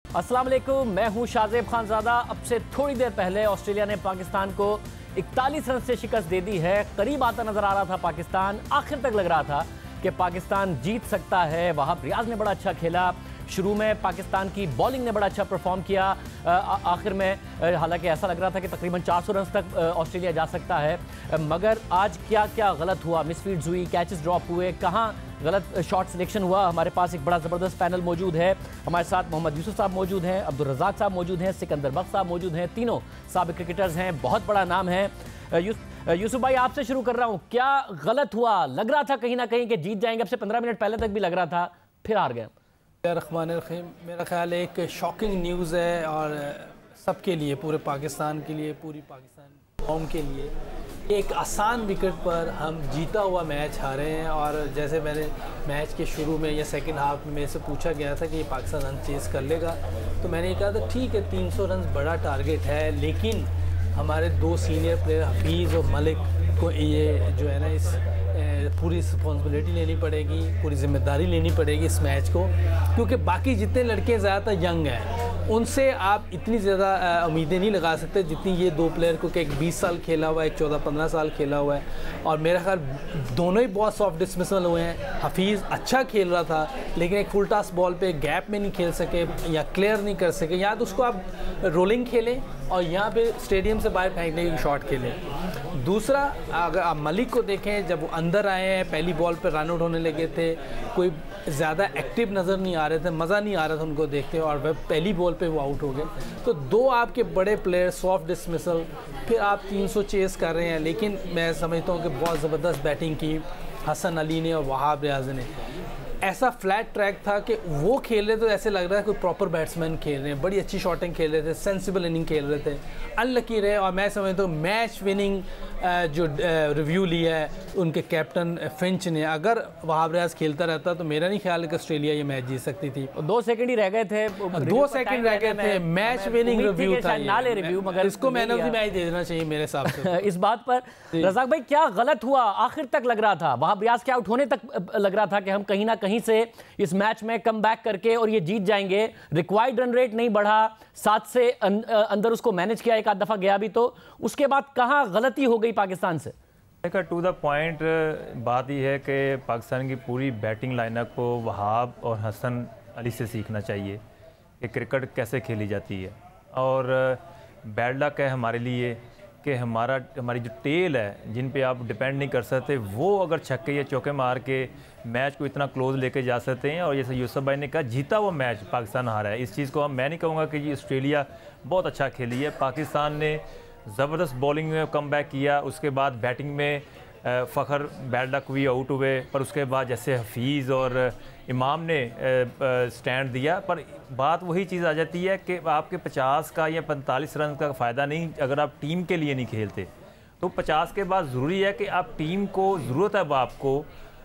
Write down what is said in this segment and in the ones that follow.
अस्सलाम वालेकुम, मैं हूं शाज़ेब खानज़ादा। अब से थोड़ी देर पहले ऑस्ट्रेलिया ने पाकिस्तान को 41 रन से शिकस्त दे दी है। करीब आता नजर आ रहा था पाकिस्तान, आखिर तक लग रहा था कि पाकिस्तान जीत सकता है। वहाब रियाज ने बड़ा अच्छा खेला। शुरू में पाकिस्तान की बॉलिंग ने बड़ा अच्छा परफॉर्म किया। आखिर में हालांकि ऐसा लग रहा था कि तकरीबन 400 रन तक ऑस्ट्रेलिया जा सकता है, मगर आज क्या क्या गलत हुआ। मिसफील्ड्स हुई, कैचेस ड्रॉप हुए, कहाँ गलत शॉट सिलेक्शन हुआ। हमारे पास एक बड़ा ज़बरदस्त पैनल मौजूद है। हमारे साथ मोहम्मद यूसुफ साहब मौजूद हैं, अब्दुल रज़ाक साहब मौजूद हैं, सिकंदर बख्श साहब मौजूद हैं। तीनों साबिक क्रिकेटर्स हैं, बहुत बड़ा नाम है। यूसुफ भाई, आपसे शुरू कर रहा हूँ। क्या गलत हुआ? लग रहा था कहीं ना कहीं कि जीत जाएंगे, अब से 15 मिनट पहले तक भी लग रहा था, फिर हार गए। रहमानिर्रहीम, मेरा ख्याल है एक शॉकिंग न्यूज़ है और सबके लिए, पूरे पाकिस्तान के लिए, पूरी पाकिस्तान कौम के लिए। एक आसान विकेट पर हम जीता हुआ मैच हारे हैं। और जैसे मैंने मैच के शुरू में या सेकंड हाफ में मेरे से पूछा गया था कि ये पाकिस्तान रन चेज़ कर लेगा, तो मैंने कहा था ठीक है 300 रन बड़ा टारगेट है, लेकिन हमारे दो सीनियर प्लेयर हफीज़ और मलिक को ये जो है ना इस पूरी रिस्पॉन्सिबिलिटी लेनी पड़ेगी, पूरी जिम्मेदारी लेनी पड़ेगी इस मैच को, क्योंकि बाकी जितने लड़के ज़्यादातर यंग हैं उनसे आप इतनी ज़्यादा उम्मीदें नहीं लगा सकते जितनी ये दो प्लेयर को, कि एक 20 साल खेला हुआ है, एक 14-15 साल खेला हुआ है। और मेरा ख्याल दोनों ही बहुत सॉफ्ट डिसमिसल हुए हैं। हफीज़ अच्छा खेल रहा था, लेकिन एक फुल टॉस बॉल पे गैप में नहीं खेल सके या क्लियर नहीं कर सके। या तो उसको आप रोलिंग खेलें और यहाँ पे स्टेडियम से बाहर फेंकने की शॉट खेलें। दूसरा, अगर आप मलिक को देखें, जब वो अंदर आए हैं पहली बॉल पे रन आउट होने लगे थे, कोई ज़्यादा एक्टिव नज़र नहीं आ रहे थे, मज़ा नहीं आ रहा था उनको देखते, और वह पहली बॉल पे वो आउट हो गए। तो दो आपके बड़े प्लेयर सॉफ्ट डिसमिसल, फिर आप 300 चेस कर रहे हैं। लेकिन मैं समझता हूँ कि बहुत ज़बरदस्त बैटिंग की हसन अली ने और वहाब रियाज ने। ऐसा फ्लैट ट्रैक था कि वो खेल रहे, तो ऐसे लग रहा है कोई प्रॉपर बैट्समैन खेल रहे हैं, बड़ी अच्छी शॉटिंग खेल रहे थे, सेंसिबल इनिंग खेल रहे थे। अनलकी रहे, और मैं समझता हूँ मैच विनिंग जो रिव्यू लिया है उनके कैप्टन फिंच ने, अगर वहाब रियाज खेलता रहता तो मेरा नहीं ख्याल है कि ऑस्ट्रेलिया ये मैच जीत सकती थी। 2 सेकंड ही रह गए थे, 2 सेकंड रह गए थे, मैच विनिंग रिव्यू था। ना ले रिव्यू, मगर इसको मैन ऑफ द मैच दे देना चाहिए मेरे हिसाब से। इस बात पर रज़ाक भाई, क्या गलत हुआ? आखिर तक लग रहा था, वहाब रियाज के आउट होने तक लग रहा था कि हम कहीं ना कहीं से इस मैच में कम बैक करके और ये जीत जाएंगे। रिक्वायर्ड रन रेट नहीं बढ़ा, 7 से अंदर उसको मैनेज किया, एक आध दफ़ा गया भी, तो उसके बाद कहाँ गलती हो गई पाकिस्तान से? टू द पॉइंट बात यह है कि पाकिस्तान की पूरी बैटिंग लाइनअप को वहाब और हसन अली से सीखना चाहिए कि क्रिकेट कैसे खेली जाती है। और बैड लक है हमारे लिए कि हमारी जो टेल है, जिन पे आप डिपेंड नहीं कर सकते, वो अगर छक्के या चौके मार के मैच को इतना क्लोज लेके जा सकते हैं। और जैसे यूसुफ भाई ने कहा, जीता हुआ मैच पाकिस्तान हारा है। इस चीज़ को मैं नहीं कहूँगा कि ऑस्ट्रेलिया बहुत अच्छा खेली है। पाकिस्तान ने ज़बरदस्त बॉलिंग में कम बैक किया, उसके बाद बैटिंग में फ़खर बैड लक हुई, आउट हुए, पर उसके बाद जैसे हफीज़ और इमाम ने स्टैंड दिया। पर बात वही चीज़ आ जाती है कि आपके 50 का या 45 रन का फ़ायदा नहीं अगर आप टीम के लिए नहीं खेलते। तो 50 के बाद ज़रूरी है कि आप टीम को, ज़रूरत है अब आपको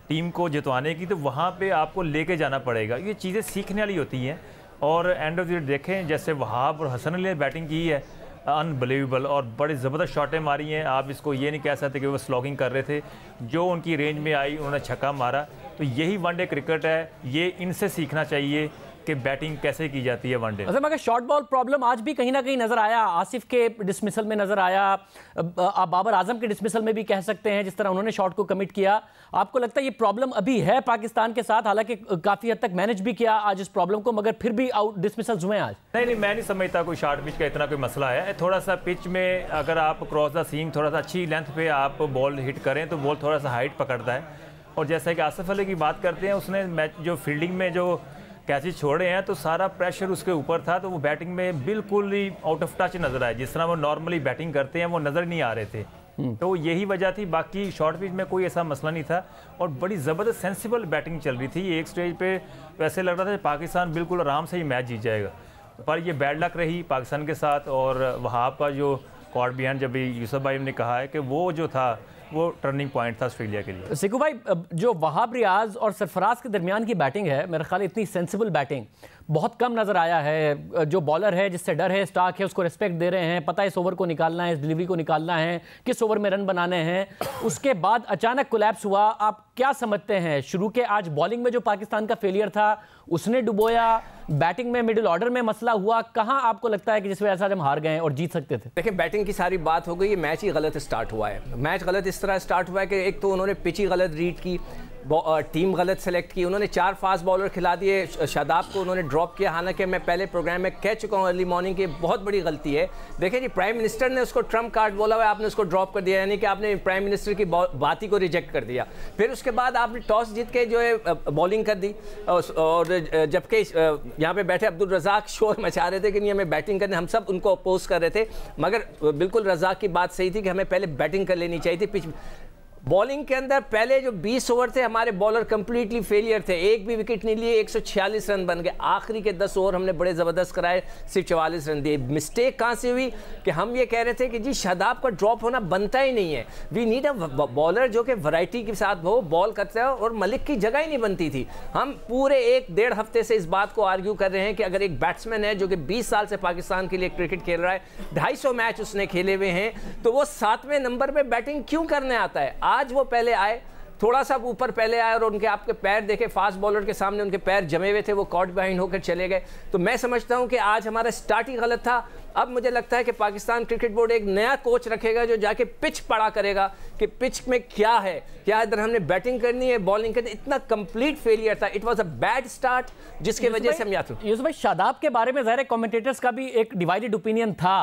टीम को जितवाने की, तो वहाँ पे आपको लेके जाना पड़ेगा। ये चीज़ें सीखने वाली होती हैं। और एंड ऑफ द डे देखें, जैसे वहाब और हसन अली ने बैटिंग की है, अनबिलीवेबल, और बड़ी ज़बरदस्त शॉटें मारी हैं। आप इसको ये नहीं कह सकते कि वो स्लॉगिंग कर रहे थे, जो उनकी रेंज में आई उन्होंने छक्का मारा। तो यही वनडे क्रिकेट है, ये इनसे सीखना चाहिए कि बैटिंग कैसे की जाती है वनडे। अच्छा, मगर शॉर्ट बॉल प्रॉब्लम आज भी कहीं ना कहीं नजर आया। आसिफ के डिसमिसल में नजर आया, आप बाबर आजम के डिसमिसल में भी कह सकते हैं, जिस तरह उन्होंने शॉट को कमिट किया। आपको लगता है ये प्रॉब्लम अभी है पाकिस्तान के साथ? हालांकि काफी हद तक मैनेज भी किया आज इस प्रॉब्लम को, मगर फिर भी आउट डिसमिसल्स हुए आज। नहीं, मैं नहीं समझता कोई शॉर्ट पिच का इतना कोई मसला है। थोड़ा सा पिच में अगर आप क्रॉस द सीम थोड़ा सा अच्छी लेंथ पे आप बॉल हिट करें तो बॉल थोड़ा सा हाइट पकड़ता है। और जैसा कि आसिफ अली की बात करते हैं, उसने मैच जो फील्डिंग में जो कैचेज छोड़े हैं तो सारा प्रेशर उसके ऊपर था, तो वो बैटिंग में बिल्कुल ही आउट ऑफ टच नज़र आया। जिस तरह वो नॉर्मली बैटिंग करते हैं वो नज़र नहीं आ रहे थे। तो यही वजह थी, बाकी शॉर्ट पिच में कोई ऐसा मसला नहीं था। और बड़ी ज़बरदस्त सेंसिबल बैटिंग चल रही थी। एक स्टेज पे वैसे लग रहा था कि पाकिस्तान बिल्कुल आराम से ही मैच जीत जाएगा, पर ये बैड लक रही पाकिस्तान के साथ। और वहाँ पर जो कॉर्ड बिहाइंड, जब यूसुफ भाई ने कहा है कि वो जो था वो टर्निंग पॉइंट था ऑस्ट्रेलिया के लिए। सिकू भाई, जो वहाब रियाज और सरफराज के दरमियान की बैटिंग है, मेरा ख्याल इतनी सेंसिबल बैटिंग बहुत कम नज़र आया है। जो बॉलर है जिससे डर है, स्टार्क है, उसको रिस्पेक्ट दे रहे हैं, पता है इस ओवर को निकालना है, इस डिलीवरी को निकालना है, किस ओवर में रन बनाने हैं। उसके बाद अचानक कोलैप्स हुआ। आप क्या समझते हैं, शुरू के आज बॉलिंग में जो पाकिस्तान का फेलियर था उसने डुबोया, बैटिंग में मिडिल ऑर्डर में मसला हुआ, कहां आपको लगता है कि जिस वजह से आज हम हार गए और जीत सकते थे? देखिए, बैटिंग की सारी बात हो गई, ये मैच ही गलत स्टार्ट हुआ है। मैच गलत इस तरह स्टार्ट हुआ है कि एक तो उन्होंने पिच ही गलत रीड की, टीम गलत सेलेक्ट की, उन्होंने 4 फास्ट बॉलर खिला दिए, शादाब को उन्होंने ड्रॉप किया। हालांकि मैं पहले प्रोग्राम में कह चुका हूं अर्ली मॉर्निंग की बहुत बड़ी गलती है। देखिए जी, प्राइम मिनिस्टर ने उसको ट्रम्प कार्ड बोला हुआ है, आपने उसको ड्रॉप कर दिया, यानी कि आपने प्राइम मिनिस्टर की बात ही को रिजेक्ट कर दिया। फिर उसके बाद आपने टॉस जीत के जो है बॉलिंग कर दी, और जबकि यहाँ पे बैठे अब्दुल रज़ाक शोर मचा रहे थे कि नहीं हमें बैटिंग करने, हम सब उनको अपोज कर रहे थे, मगर बिल्कुल रज़ाक की बात सही थी कि हमें पहले बैटिंग कर लेनी चाहिए थी। पिच बॉलिंग के अंदर पहले जो 20 ओवर थे हमारे बॉलर कंप्लीटली फेलियर थे, एक भी विकेट नहीं लिए, 146 रन बन गए। आखिरी के 10 ओवर हमने बड़े ज़बरदस्त कराए, सिर्फ 44 रन दिए। मिस्टेक कहाँ से हुई कि हम ये कह रहे थे कि जी शादाब का ड्रॉप होना बनता ही नहीं है, वी नीड अ बॉलर जो कि वैरायटी के साथ वो बॉल करता है, और मलिक की जगह ही नहीं बनती थी। हम पूरे 1-1.5 हफ्ते से इस बात को आर्ग्यू कर रहे हैं कि अगर एक बैट्समैन है जो कि 20 साल से पाकिस्तान के लिए क्रिकेट खेल रहा है, 250 मैच उसने खेले हुए हैं, तो वो 7वें नंबर पर बैटिंग क्यों करने आता है? आज वो पहले आए, थोड़ा सा ऊपर पहले आए, और उनके आपके पैर देखे, फास्ट बॉलर के सामने उनके पैर जमे हुए थे, वो कॉट बिहाइंड होकर चले गए। तो मैं समझता हूं कि आज हमारा स्टार्ट ही गलत था। अब मुझे लगता है कि पाकिस्तान क्रिकेट बोर्ड एक नया कोच रखेगा जो जाके पिच पढ़ा करेगा कि पिच में क्या है, क्या इधर हमने बैटिंग करनी है, बॉलिंग करनी है। इतना कंप्लीट फेलियर था, it was a bad start, जिसकी वजह से हम याद। यूसुफ भाई, शादाब के बारे में ज़ाहिर कमेंटेटर्स का भी एक डिवाइडेड ओपिनियन था।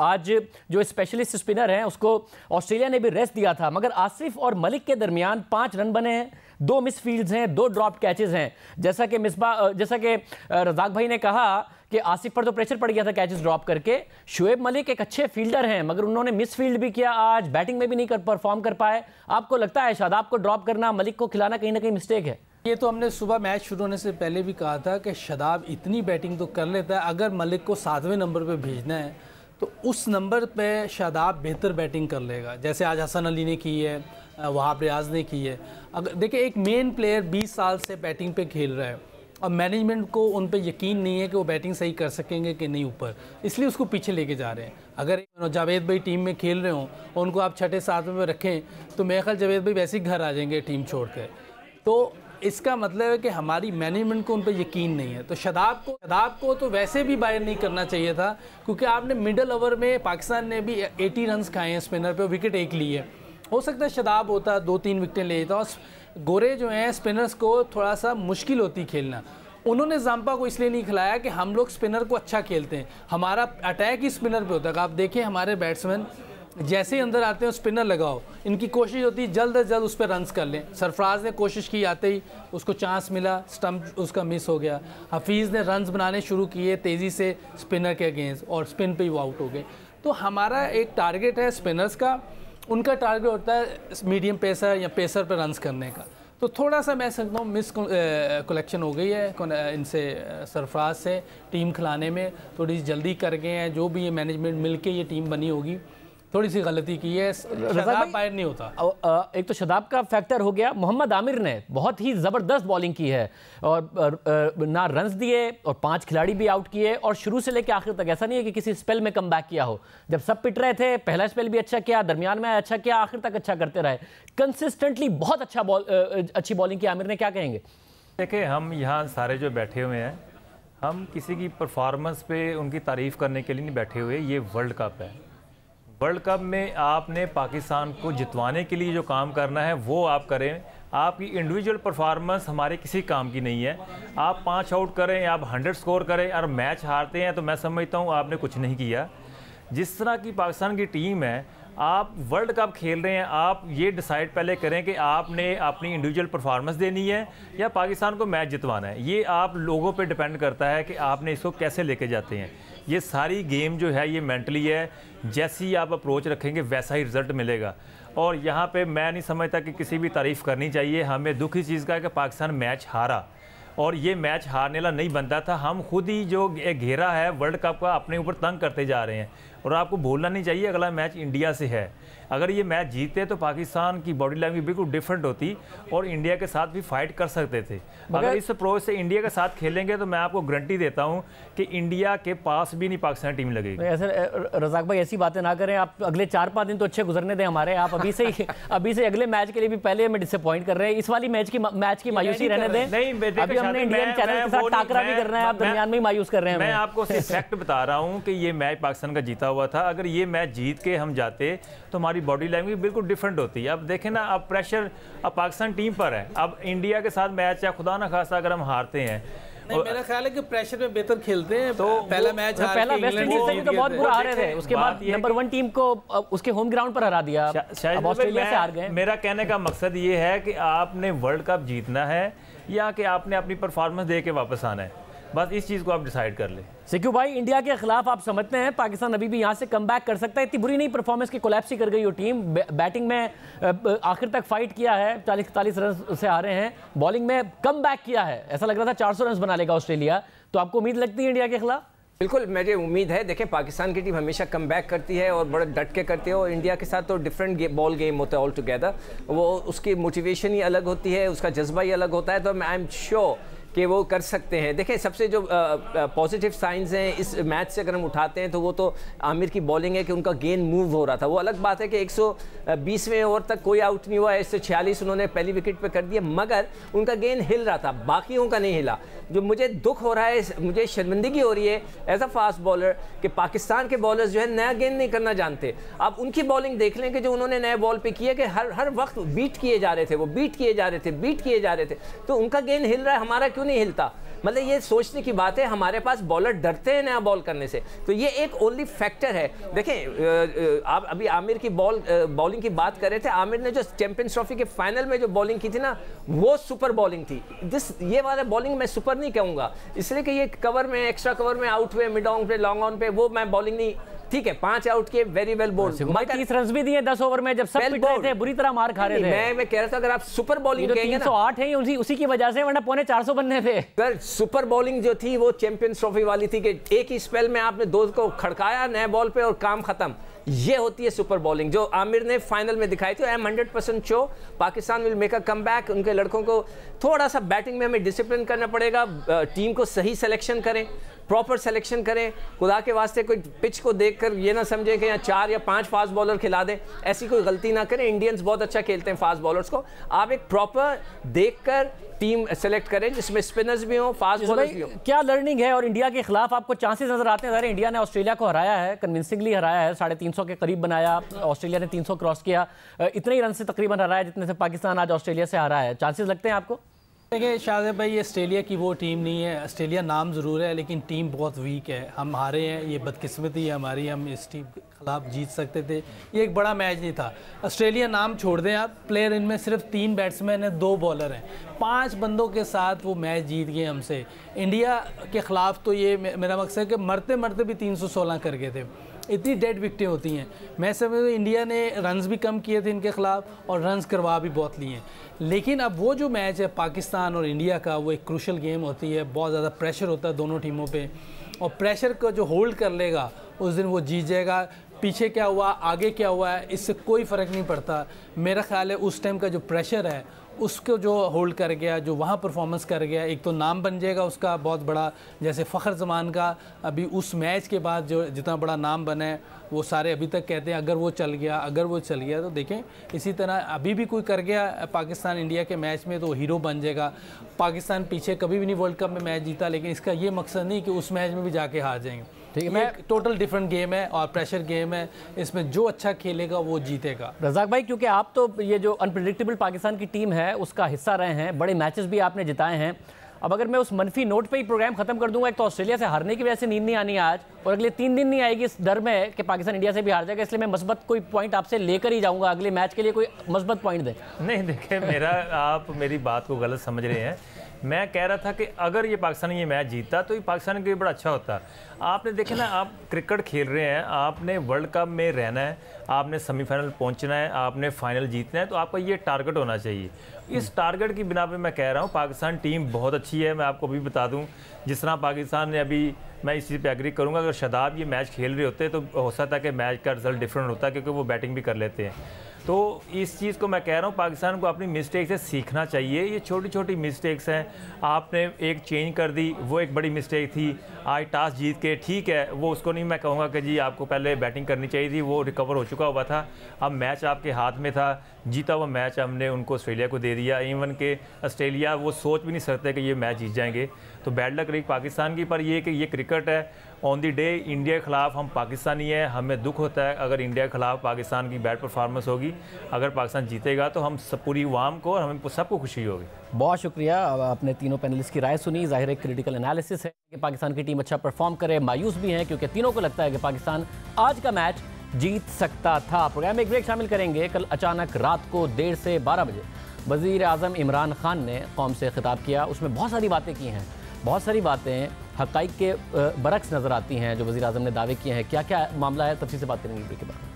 आज जो स्पेशलिस्ट स्पिनर हैं उसको ऑस्ट्रेलिया ने भी रेस्ट दिया था, मगर आसिफ और मलिक के दरमियान 5 रन बने हैं, 2 मिस फील्ड्स हैं, 2 ड्रॉप कैचेस हैं। जैसा कि रज़ाक भाई ने कहा कि आसिफ पर तो प्रेशर पड़ गया था कैचेस ड्रॉप करके। शुएब मलिक एक अच्छे फील्डर हैं, मगर उन्होंने मिस फील्ड भी किया, आज बैटिंग में भी नहीं परफॉर्म कर पाए। आपको लगता है शादाब को ड्रॉप करना, मलिक को खिलाना कहीं ना कहीं मिस्टेक है? ये तो हमने सुबह मैच शुरू होने से पहले भी कहा था कि शादाब इतनी बैटिंग तो कर लेता है, अगर मलिक को 7वें नंबर पे भेजना है तो उस नंबर पे शादाब बेहतर बैटिंग कर लेगा, जैसे आज हसन अली ने की है, वहाब रियाज ने की है। अगर देखिए, एक मेन प्लेयर 20 साल से बैटिंग पे खेल रहा है और मैनेजमेंट को उन पे यकीन नहीं है कि वो बैटिंग सही कर सकेंगे कि नहीं ऊपर, इसलिए उसको पीछे लेके जा रहे हैं। अगर जावेद भाई टीम में खेल रहे हों और उनको आप 6-7 में रखें तो मेरे ख्याल जावेद भाई वैसे ही घर आ जाएंगे टीम छोड़ कर। तो इसका मतलब है कि हमारी मैनेजमेंट को उन पर यकीन नहीं है। तो शादाब को तो वैसे भी बाहर नहीं करना चाहिए था, क्योंकि आपने मिडल ओवर में पाकिस्तान ने भी 80 रन खाए हैं स्पिनर पे, विकेट एक ली है। हो सकता है शादाब होता 2-3 विकेटें लेता, और गोरे जो हैं स्पिनर्स को थोड़ा सा मुश्किल होती खेलना। उन्होंने जाम्पा को इसलिए नहीं खिलाया कि हम लोग स्पिनर को अच्छा खेलते हैं, हमारा अटैक ही स्पिनर पे होता है। आप देखें हमारे बैट्समैन जैसे ही अंदर आते हैं स्पिनर लगाओ, इनकी कोशिश होती है जल्द अज जल्द उस पर रन्स कर लें। सरफराज ने कोशिश की, आते ही उसको चांस मिला, स्टंप उसका मिस हो गया। हफीज़ ने रन्स बनाने शुरू किए तेज़ी से स्पिनर के अगेंस्ट, और स्पिन पे ही वो आउट हो गए। तो हमारा एक टारगेट है स्पिनर्स का, उनका टारगेट होता है मीडियम पेसर या पेसर पर रन्स करने का। तो थोड़ा सा मैं समझता हूँ मिस कलेक्शन हो गई है इनसे, सरफराज से टीम खिलाने में थोड़ी सी जल्दी कर गए हैं। जो भी ये मैनेजमेंट मिलके ये टीम बनी होगी, थोड़ी सी गलती की है, शादाब बाहर नहीं होता। एक तो शादाब का फैक्टर हो गया, मोहम्मद आमिर ने बहुत ही ज़बरदस्त बॉलिंग की है और ना रन्स दिए और 5 खिलाड़ी भी आउट किए, और शुरू से लेकर आखिर तक ऐसा नहीं है कि किसी स्पेल में कम बैक किया हो। जब सब पिट रहे थे, पहला स्पेल भी अच्छा किया, दरमियान में अच्छा किया, आखिर तक अच्छा करते रहे, कंसिस्टेंटली बहुत अच्छी बॉलिंग की आमिर ने। क्या कहेंगे? देखिए, हम यहाँ सारे जो बैठे हुए हैं, हम किसी की परफॉर्मेंस पे उनकी तारीफ़ करने के लिए नहीं बैठे हुए। ये वर्ल्ड कप है, वर्ल्ड कप में आपने पाकिस्तान को जितवाने के लिए जो काम करना है वो आप करें। आपकी इंडिविजुअल परफॉर्मेंस हमारे किसी काम की नहीं है। आप 5 आउट करें, आप 100 स्कोर करें और मैच हारते हैं, तो मैं समझता हूँ आपने कुछ नहीं किया। जिस तरह की पाकिस्तान की टीम है, आप वर्ल्ड कप खेल रहे हैं, आप ये डिसाइड पहले करें कि आपने अपनी इंडिविजुअल परफॉर्मेंस देनी है या पाकिस्तान को मैच जितवाना है। ये आप लोगों पे डिपेंड करता है कि आपने इसको कैसे लेके जाते हैं। ये सारी गेम जो है ये मेंटली है, जैसी आप अप्रोच रखेंगे वैसा ही रिज़ल्ट मिलेगा। और यहाँ पे मैं नहीं समझता कि किसी भी तारीफ़ करनी चाहिए। हमें दुख इस चीज़ का है कि पाकिस्तान मैच हारा, और ये मैच हारने वाला नहीं बनता था। हम खुद ही जो घेरा है वर्ल्ड कप का अपने ऊपर तंग करते जा रहे हैं। और आपको भूलना नहीं चाहिए, अगला मैच इंडिया से है। अगर ये मैच जीते तो पाकिस्तान की बॉडी लैंग्वेज बिल्कुल डिफरेंट होती और इंडिया के साथ भी फाइट कर सकते थे। अगर इस अप्रोच से इंडिया के साथ खेलेंगे तो मैं आपको गारंटी देता हूँ कि इंडिया के पास भी नहीं पाकिस्तान टीम लगेगी। ऐसे रज़ाक भाई ऐसी बातें ना करें आप, अगले 4-5 दिन तो अच्छे गुजरने दें हमारे। आप अभी से अगले मैच के लिए भी पहले हमें डिसअपॉइंट कर रहे हैं। इस वाली मैच की मायूसी रहने दें। नहीं, अभी हमने इंडियन चैनल के साथ टाकरा भी करना है, आप दरमियान में ही मायूस कर रहे हैं। मैं आपको सिर्फ फैक्ट बता रहा हूँ कि ये मैच पाकिस्तान का जीता हुआ था। अगर ये मैच जीत के हम जाते तो हमारी बॉडी लैंग्वेज बिल्कुल डिफरेंट होती है। अब देखें ना, अब प्रेशर अब पाकिस्तान टीम पर है। अब इंडिया के साथ मैच या खुदा ना खास्ता अगर हम हारते हैं, नहीं, मेरा ख्याल है कि प्रेशर में बेहतर खेलते हैं। तो पहला मैच पहला वेस्ट इंडीज से भी तो बहुत बुरा हारे थे, उसके बाद नंबर 1 टीम को उसके होम ग्राउंड पर हरा दिया, अब ऑस्ट्रेलिया से हार गए। मेरा कहने का मकसद ये है कि आपने वर्ल्ड कप जीतना है या कि आपने अपनी परफॉर्मेंस दे के वापस आना है, बस इस चीज़ को आप डिसाइड कर लें। सिक्कू भाई, इंडिया के खिलाफ आप समझते हैं पाकिस्तान अभी भी यहाँ से कम बैक कर सकता है? इतनी बुरी नहीं परफॉर्मेंस की कोलैप्स ही कर गई वो टीम। बैटिंग में आखिर तक फाइट किया है, 40-41 रन से हारे हैं। बॉलिंग में कम बैक किया है, ऐसा लग रहा था 400 रन बना लेगा ऑस्ट्रेलिया। तो आपको उम्मीद लगती है इंडिया के खिलाफ? बिल्कुल मुझे उम्मीद है। देखें, पाकिस्तान की टीम हमेशा कम बैक करती है और बड़े डट के करती है, और इंडिया के साथ तो डिफरेंट बॉल गेम होता है ऑल टुगेदर। वो उसकी मोटिवेशन ही अलग होती है, उसका जज्बा ही अलग होता है। तो आई एम श्योर कि वो कर सकते हैं। देखें, सबसे जो पॉजिटिव साइंस हैं इस मैच से अगर हम उठाते हैं तो वो तो आमिर की बॉलिंग है कि उनका गेंद मूव हो रहा था। वो अलग बात है कि 120वें ओवर तक कोई आउट नहीं हुआ, इससे 46 उन्होंने पहली विकेट पे कर दिया, मगर उनका गेंद हिल रहा था, बाकियों का नहीं हिला। जो मुझे दुख हो रहा है, मुझे शर्मिंदगी हो रही है एज अ फास्ट बॉलर कि पाकिस्तान के बॉलर्स जो है नया गेंद नहीं करना जानते। आप उनकी बॉलिंग देख लें कि जो उन्होंने नए बॉल पे किया कि हर वक्त बीट किए जा रहे थे, वो बीट किए जा रहे थे। तो उनका गेंद हिल रहा है, हमारा क्यों नहीं हिलता? मतलब ये सोचने की बात है। हमारे पास बॉलर डरते हैं नया बॉल करने से, तो ये एक ओनली फैक्टर है। देखें, आप अभी आमिर की बॉलिंग की बात कर रहे थे। आमिर ने जो चैंपियंस ट्रॉफी के फाइनल में जो बॉलिंग की थी ना, वो सुपर बॉलिंग थी। ये वाला बॉलिंग मैं सुपर नहीं कहूँगा, इसलिए कि ये कवर में, एक्स्ट्रा कवर में आउट हुए, मिड ऑन पे, लॉन्ग ऑन पे, वो मैं बॉलिंग नहीं। ठीक है, 5 आउट के, वेरी वेल बोल्ड, 30 रन भी दिए 10 ओवर में, जब सब पिट रहे थे, बुरी तरह मार खा रहे थे। मैं कह रहा था अगर आप सुपर बॉलिंग कहेंगे ना, 308 है उसी की वजह से, वरना 450 बनने थे। अगर सुपर बॉलिंग जो थी वो चैंपियंस ट्रॉफी वाली थी कि एक ही स्पेल में आपने 2 को खड़काया नए बॉल पे और काम खत्म। ये होती है सुपर बॉलिंग जो आमिर ने फाइनल में दिखाई थी। I am 100% sure Pakistan will make a comeback. उनके लड़कों को थोड़ा सा बैटिंग में हमें डिसिप्लिन करना पड़ेगा, टीम को सही सिलेक्शन करें, प्रॉपर सिलेक्शन करें। खुदा के वास्ते कोई पिच को देखकर ये ना समझें कि यहाँ 4 या 5 फास्ट बॉलर खिला दें, ऐसी कोई गलती ना करें। इंडियंस बहुत अच्छा खेलते हैं फास्ट बॉलर्स को। आप एक प्रॉपर देखकर टीम सेलेक्ट करें जिसमें स्पिनर्स भी हों, फास्ट बॉलर्स भी हों। क्या लर्निंग है और इंडिया के खिलाफ आपको चांसेस नजर आते हैं? इंडिया ने ऑस्ट्रेलिया को हराया है, कन्विंसिंगली हराया है, 350 के करीब बनाया, ऑस्ट्रेलिया ने 300 क्रॉस किया, इतने ही रन से तकरीबन हराया जितने से पाकिस्तान आज ऑस्ट्रेलिया से हारा है। चांसेस लगते हैं आपको? देखिए शाहज़ेब भाई, ये ऑस्ट्रेलिया की वो टीम नहीं है। ऑस्ट्रेलिया नाम ज़रूर है लेकिन टीम बहुत वीक है। हम हारे हैं, ये बदकिस्मती है हमारी, हम इस टीम के खिलाफ जीत सकते थे। ये एक बड़ा मैच नहीं था। ऑस्ट्रेलिया नाम छोड़ दें आप, प्लेयर इनमें सिर्फ 3 बैट्समैन हैं, 2 बॉलर हैं, 5 बंदों के साथ वो मैच जीत गए हमसे। इंडिया के ख़िलाफ़ तो ये मेरा मकसद है कि मरते मरते भी 316 कर गए थे। इतनी डेड विकेटें होती हैं। मैं समझता हूँ इंडिया ने रन्स भी कम किए थे इनके खिलाफ और रन्स करवा भी बहुत लिए हैं। लेकिन अब वो जो मैच है पाकिस्तान और इंडिया का, वो एक क्रूशल गेम होती है। बहुत ज़्यादा प्रेशर होता है दोनों टीमों पे, और प्रेशर को जो होल्ड कर लेगा उस दिन वो जीत जाएगा। पीछे क्या हुआ, आगे क्या हुआ है, इससे कोई फ़र्क नहीं पड़ता। मेरा ख्याल है उस टाइम का जो प्रेशर है उसको जो होल्ड कर गया, जो वहाँ परफॉर्मेंस कर गया, एक तो नाम बन जाएगा उसका बहुत बड़ा। जैसे फ़खर ज़मान का अभी उस मैच के बाद जो जितना बड़ा नाम बना है, वो सारे अभी तक कहते हैं अगर वो चल गया तो देखें इसी तरह अभी भी कोई कर गया पाकिस्तान इंडिया के मैच में तो वो हीरो बन जाएगा। पाकिस्तान पीछे कभी भी नहीं वर्ल्ड कप में मैच जीता, लेकिन इसका ये मकसद नहीं कि उस मैच में भी जाके हार जाएंगे। ठीक है, मैं टोटल डिफरेंट गेम है और प्रेशर गेम है, इसमें जो अच्छा खेलेगा वो जीतेगा। रज़ाक भाई, क्योंकि आप तो ये जो अनप्रेडिक्टेबल पाकिस्तान की टीम है उसका हिस्सा रहे हैं, बड़े मैचेस भी आपने जिताए हैं। अब अगर मैं उस मनफी नोट पे ही प्रोग्राम खत्म कर दूंगा, एक तो ऑस्ट्रेलिया से हारने की वजह से नींद नहीं आनी आज, और अगले 3 दिन नहीं आएगी इस डर में कि पाकिस्तान इंडिया से भी हार जाएगा, इसलिए मैं मस्बत कोई पॉइंट आपसे लेकर ही जाऊंगा अगले मैच के लिए। कोई मस्बत पॉइंट दे। नहीं, देखिए आप मेरी बात को गलत समझ रहे हैं मैं कह रहा था कि अगर ये पाकिस्तान ये मैच जीतता तो ये पाकिस्तान के लिए बड़ा अच्छा होता। आपने देखे ना, आप क्रिकेट खेल रहे हैं, आपने वर्ल्ड कप में रहना है, आपने सेमीफाइनल पहुंचना है, आपने फाइनल जीतना है, तो आपका ये टारगेट होना चाहिए। इस टारगेट की बिना पे मैं कह रहा हूँ पाकिस्तान टीम बहुत अच्छी है। मैं आपको अभी बता दूँ, जिस तरह पाकिस्तान ने अभी, मैं इस चीज़ पे एग्री करूँगा, अगर शादाब ये मैच खेल रहे होते तो हो सकता है कि मैच का रिजल्ट डिफरेंट होता, क्योंकि वो बैटिंग भी कर लेते हैं। तो इस चीज़ को मैं कह रहा हूँ पाकिस्तान को अपनी मिस्टेक से सीखना चाहिए। ये छोटी छोटी मिस्टेक्स हैं, आपने एक चेंज कर दी, वो एक बड़ी मिस्टेक थी। आज टॉस जीत के, ठीक है, वो उसको नहीं मैं कहूँगा कि जी आपको पहले बैटिंग करनी चाहिए थी, वो रिकवर हो चुका हुआ था। अब मैच आपके हाथ में था, जीता हुआ मैच हमने उनको ऑस्ट्रेलिया को दे दिया। इवन के ऑस्ट्रेलिया वो सोच भी नहीं सकते कि ये मैच जीत जाएंगे। तो बैड लक रही पाकिस्तान की, पर ये कि ये क्रिकेट है। ऑन दी डे इंडिया के खिलाफ हम पाकिस्तानी हैं, हमें दुख होता है अगर इंडिया के खिलाफ पाकिस्तान की बैड परफॉर्मेंस होगी। अगर पाकिस्तान जीतेगा तो हम सब, पूरी अवाम को और हमें सबको खुशी होगी। बहुत शुक्रिया, आपने तीनों पैनलिस्ट की राय सुनी। जाहिर है क्रिटिकल एनालिसिस है कि पाकिस्तान की टीम अच्छा परफॉर्म करे। मायूस भी हैं क्योंकि तीनों को लगता है कि पाकिस्तान आज का मैच जीत सकता था। प्रोग्राम में एक ब्रेक शामिल करेंगे। कल अचानक रात को 1:30 से 12 बजे वज़ीर आज़म इमरान खान ने कौम से खिताब किया। उसमें बहुत सारी बातें की हैं, बहुत सारी बातें हक़ाइक़ के बरक्स नज़र आती हैं जो वज़ीर आज़म ने दावे किए हैं। क्या क्या मामला है, तफसील से बात करेंगे ब्रेक के बाद।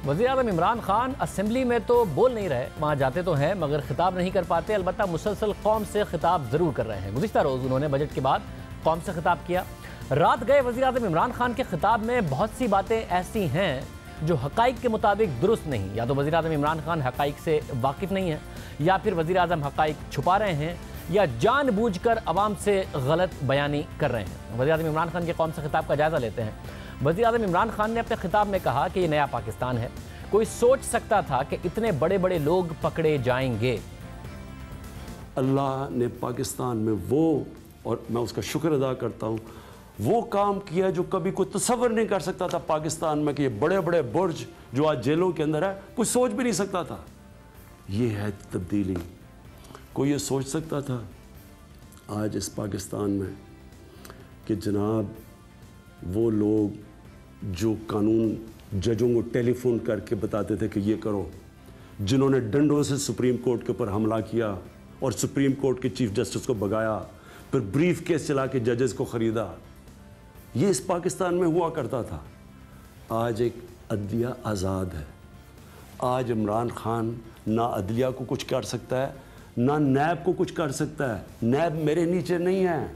वज़ीर आज़म इमरान खान असेंबली में तो बोल नहीं रहे, वहाँ जाते तो हैं मगर खिताब नहीं कर पाते। अलबत्ता मुसलसल कौम से खिताब ज़रूर कर रहे हैं। गुज़िश्ता रोज़ उन्होंने बजट के बाद कौम से खिताब किया। रात गए वज़ीर आज़म इमरान खान के खिताब में बहुत सी बातें ऐसी हैं जो हक़ाइक़ के मुताबिक दुरुस्त नहीं। या तो वज़ीर आज़म इमरान खान हक़ाइक़ से वाकिफ़ नहीं है, या फिर वज़ीर आज़म हक़ाइक़ छुपा रहे हैं, या जानबूझकर अवाम से गलत बयानी कर रहे हैं। वज़ीर आज़म इमरान खान के कौम से खिताब का जायज़ा लेते हैं। वज़ीर आज़म इमरान खान ने अपने खिताब में कहा कि ये नया पाकिस्तान है। कोई सोच सकता था कि इतने बड़े बड़े लोग पकड़े जाएंगे? अल्लाह ने पाकिस्तान में वो, और मैं उसका शुक्र अदा करता हूँ, वो काम किया जो कभी कोई तसव्वुर नहीं कर सकता था पाकिस्तान में, कि ये बड़े बड़े बुर्ज जो आज जेलों के अंदर है, कोई सोच भी नहीं सकता था। ये है तब्दीली। कोई ये सोच सकता था आज इस पाकिस्तान में कि जनाब वो लोग जो कानून जजों को टेलीफोन करके बताते थे कि ये करो, जिन्होंने डंडों से सुप्रीम कोर्ट के ऊपर हमला किया और सुप्रीम कोर्ट के चीफ जस्टिस को भगाया, फिर ब्रीफ केस चला के जजेस को ख़रीदा, ये इस पाकिस्तान में हुआ करता था। आज एक अदलिया आज़ाद है। आज इमरान खान ना अदलिया को कुछ कर सकता है, ना नैब को कुछ कर सकता है। नैब मेरे नीचे नहीं है।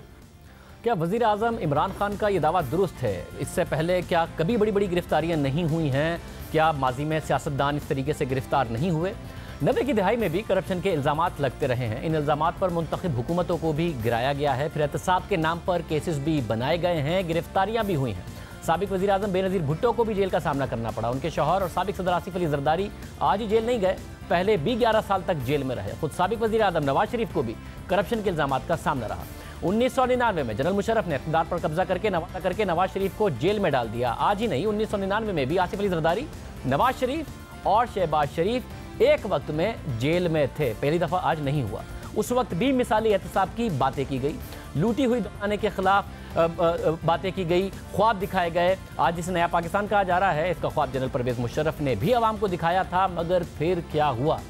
क्या वज़ीर आज़म इमरान खान का ये दावा दुरुस्त है? इससे पहले क्या कभी बड़ी बड़ी गिरफ्तारियां नहीं हुई हैं? क्या माजी में सियासतदान इस तरीके से गिरफ्तार नहीं हुए? 90 की दहाई में भी करप्शन के इल्ज़ामात लगते रहे हैं। इन इल्ज़ामात पर मुंतखब हुकूमतों को भी गिराया गया है। फिर एहतसाब के नाम पर केसेस भी बनाए गए हैं, गिरफ्तारियां भी हुई हैं। साबिक वज़ीर आज़म बेनज़ीर भुट्टो को भी जेल का सामना करना पड़ा। उनके शौहर और साबिक सदर आसिफ अली ज़रदारी आज ही जेल नहीं गए, पहले भी 11 साल तक जेल में रहे। खुद साबिक वज़ीर आज़म नवाज शरीफ को भी करप्शन के इल्ज़ामात का सामना रहा। 1999 में जनरल मुशर्रफ ने इक़्तिदार पर कब्जा करके नवाज शरीफ को जेल में डाल दिया। आज ही नहीं, 1999 में भी आसिफ अली ज़रदारी, नवाज शरीफ और शहबाज शरीफ एक वक्त में जेल में थे। पहली दफ़ा आज नहीं हुआ। उस वक्त भी मिसाली एहतसाब की बातें की गई, लूटी हुई दौराने के खिलाफ बातें की गई, ख्वाब दिखाए गए। आज जिसे नया पाकिस्तान कहा जा रहा है, इसका ख्वाब जनरल परवेज़ मुशर्रफ ने भी आवाम को दिखाया था, मगर फिर क्या हुआ?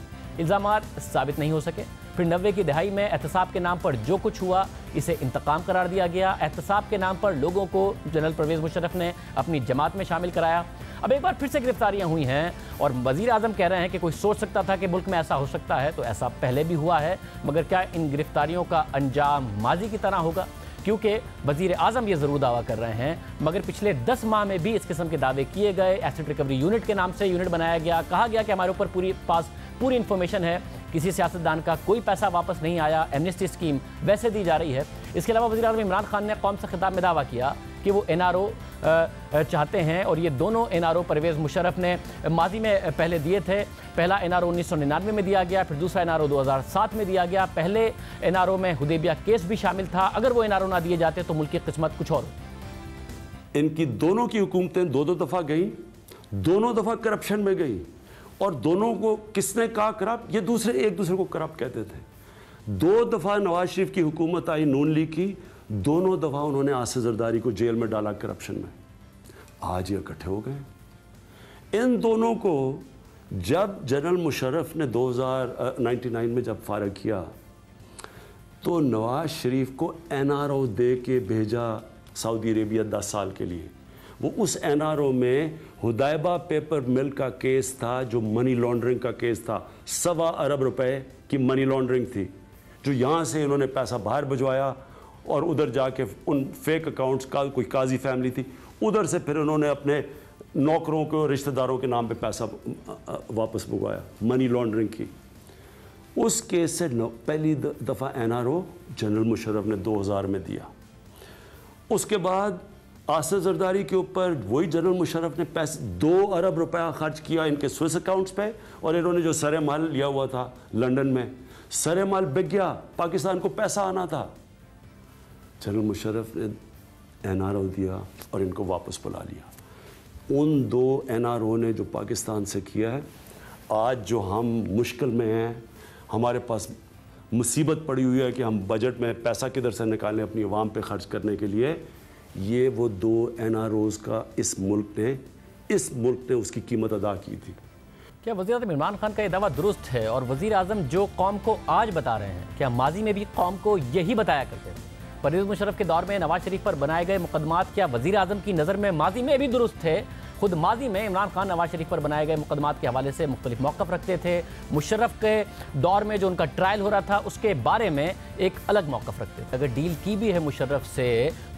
इल्ज़ामात साबित नहीं हो सके। फिर 90 की दहाई में एहतसाब के नाम पर जो कुछ हुआ, इसे इंतकाम करार दिया गया। एहतसाब के नाम पर लोगों को जनरल परवेज़ मुशर्रफ ने अपनी जमात में शामिल कराया। अब एक बार फिर से गिरफ्तारियां हुई हैं और वज़ीर आज़म कह रहे हैं कि कोई सोच सकता था कि मुल्क में ऐसा हो सकता है। तो ऐसा पहले भी हुआ है, मगर क्या इन गिरफ्तारियों का अंजाम माजी की तरह होगा? क्योंकि वज़ीर आज़म ये ज़रूर दावा कर रहे हैं, मगर पिछले 10 माह में भी इस किस्म के दावे किए गए। एसेट रिकवरी यूनिट के नाम से यूनिट बनाया गया, कहा गया कि हमारे ऊपर पूरी इन्फॉर्मेशन है, किसी सियासतदान का कोई पैसा वापस नहीं आया, एमनेस्टी स्कीम वैसे दी जा रही है। इसके अलावा वज़ीर आज़म इमरान खान ने कौम से खिताब में दावा किया कि वो NRO चाहते हैं, और ये दोनों NRO परवेज़ मुशर्रफ ने माजी में पहले दिए थे। पहला NRO 1999 में दिया गया, फिर दूसरा NRO 2007 में दिया गया। पहले NRO में हुदैबिया केस भी शामिल था। अगर वो NRO ना दिए जाते तो मुल्क की किस्मत कुछ और। इनकी दोनों की हुकूमतें दो दफ़ा गई, दोनों दफ़ा करप्शन में गई, और दोनों को किसने कहा करप्ट? ये दूसरे एक दूसरे को करप्ट कहते थे। 2 दफ़ा नवाज शरीफ की हुकूमत आई नून लीग की, दोनों दफ़ा उन्होंने आसिफ ज़रदारी को जेल में डाला करप्शन में। आज ये इकट्ठे हो गए। इन दोनों को जब जनरल मुशर्रफ ने 1999 में जब फारग किया तो नवाज शरीफ को NRO दे के भेजा सऊदी अरेबिया 10 साल के लिए। वो उस NRO में हुदैबा पेपर मिल का केस था जो मनी लॉन्ड्रिंग का केस था। 1.25 अरब रुपए की मनी लॉन्ड्रिंग थी जो यहाँ से इन्होंने पैसा बाहर भिजवाया और उधर जाके उन फेक अकाउंट्स का कोई काजी फैमिली थी, उधर से फिर उन्होंने अपने नौकरों को रिश्तेदारों के नाम पे पैसा वापस मंगवाया, मनी लॉन्ड्रिंग की। उस केस से पहली दफ़ा NRO जनरल मुशर्रफ ने 2000 में दिया। उसके बाद आसिफ जरदारी के ऊपर वही जनरल मुशर्रफ ने पैसे 2 अरब रुपया खर्च किया इनके स्विस अकाउंट्स पे, और इन्होंने जो सरे माल लिया हुआ था लंदन में, सरे माल बिक गया, पाकिस्तान को पैसा आना था। जनरल मुशर्रफ ने NRO दिया और इनको वापस बुला लिया। उन 2 NRO ने जो पाकिस्तान से किया है, आज जो हम मुश्किल में हैं, हमारे पास मुसीबत पड़ी हुई है कि हम बजट में पैसा किधर से निकालें अपनी आवाम पे खर्च करने के लिए, ये वो 2 NROs का इस मुल्क ने उसकी कीमत अदा की थी। क्या वज़ीर आज़म इमरान खान का ये दावा दुरुस्त है? और वज़ीर आज़म जो कौम को आज बता रहे हैं, क्या माजी में भी कौम को यही बताया करते थे? परवेज़ मुशर्रफ के दौर में नवाज शरीफ पर बनाए गए मुकदमात क्या वज़ीर आज़म की नज़र में माजी में भी दुरुस्त थे? खुद माजी में इमरान खान नवाज शरीफ पर बनाए गए मुकदमात के हवाले से मुख्तलिफ मौक़िफ़ रखते थे। मुशर्रफ के दौर में जो उनका ट्रायल हो रहा था उसके बारे में एक अलग मौक़िफ़ रखते थे। अगर डील की भी है मुशर्रफ से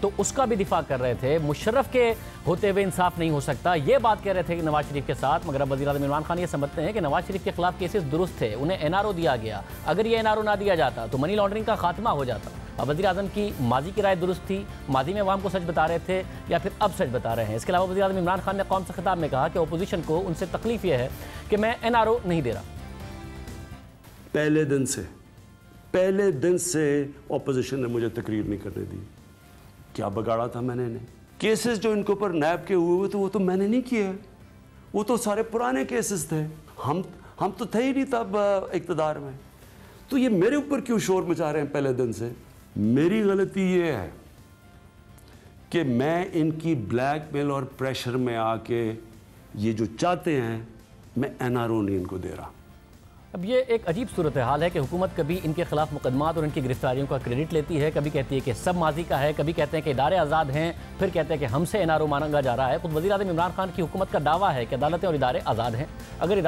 तो उसका भी दिफा कर रहे थे। मुशर्रफ के होते हुए इंसाफ नहीं हो सकता, ये बात कह रहे थे कि नवाज शरीफ के साथ। मगर अब वज़ीर आज़म इमरान खान ये समझते हैं कि नवाज शरीफ के खिलाफ केसेस दुरुस्त थे, उन्हें NRO दिया गया। अगर ये NRO ना दिया जाता तो मनी लॉन्ड्रिंग का खात्मा हो जाता। अब वज़ीर आज़म की माजी की राय दुरुस्त थी, माजी में अवाम को सच बता रहे थे या फिर अब सच बता रहे हैं? इसके अलावा वज़ीर आज़म इमरान खान ने कौम से खिताब में कहा कि अपोजिशन को उनसे तकलीफ यह है कि मैं NRO नहीं दे रहा। पहले दिन से अपोजिशन ने मुझे तकरीर नहीं करने दी। क्या बगाड़ा था मैंने इन्हें? केसेस जो इनके ऊपर नैब के हुए थे वो तो मैंने नहीं किए, वो तो सारे पुराने केसेस थे। हम तो थे ही नहीं तब इक़्तिदार में, तो ये मेरे ऊपर क्यों शोर मचा रहे हैं पहले दिन से? मेरी गलती ये है कि मैं इनकी ब्लैकमेल और प्रेशर में आके ये जो चाहते हैं मैं NRO नहीं इनको दे रहा। अब ये एक अजीब सूरत हाल है कि हुकूमत कभी इनके खिलाफ मुकदमात और इनकी गिरफ्तारियों का क्रेडिट लेती है, कभी कहती है कि सब माजी का है, कभी कहते हैं कि इदारे आज़ाद हैं, फिर कहते हैं कि हमसे NRO मांगा जा रहा है। खुद वज़ीर आज़म इमरान खान की हुकूमत का दावा है कि अदालतें और इदारे आज़ाद हैं। अगर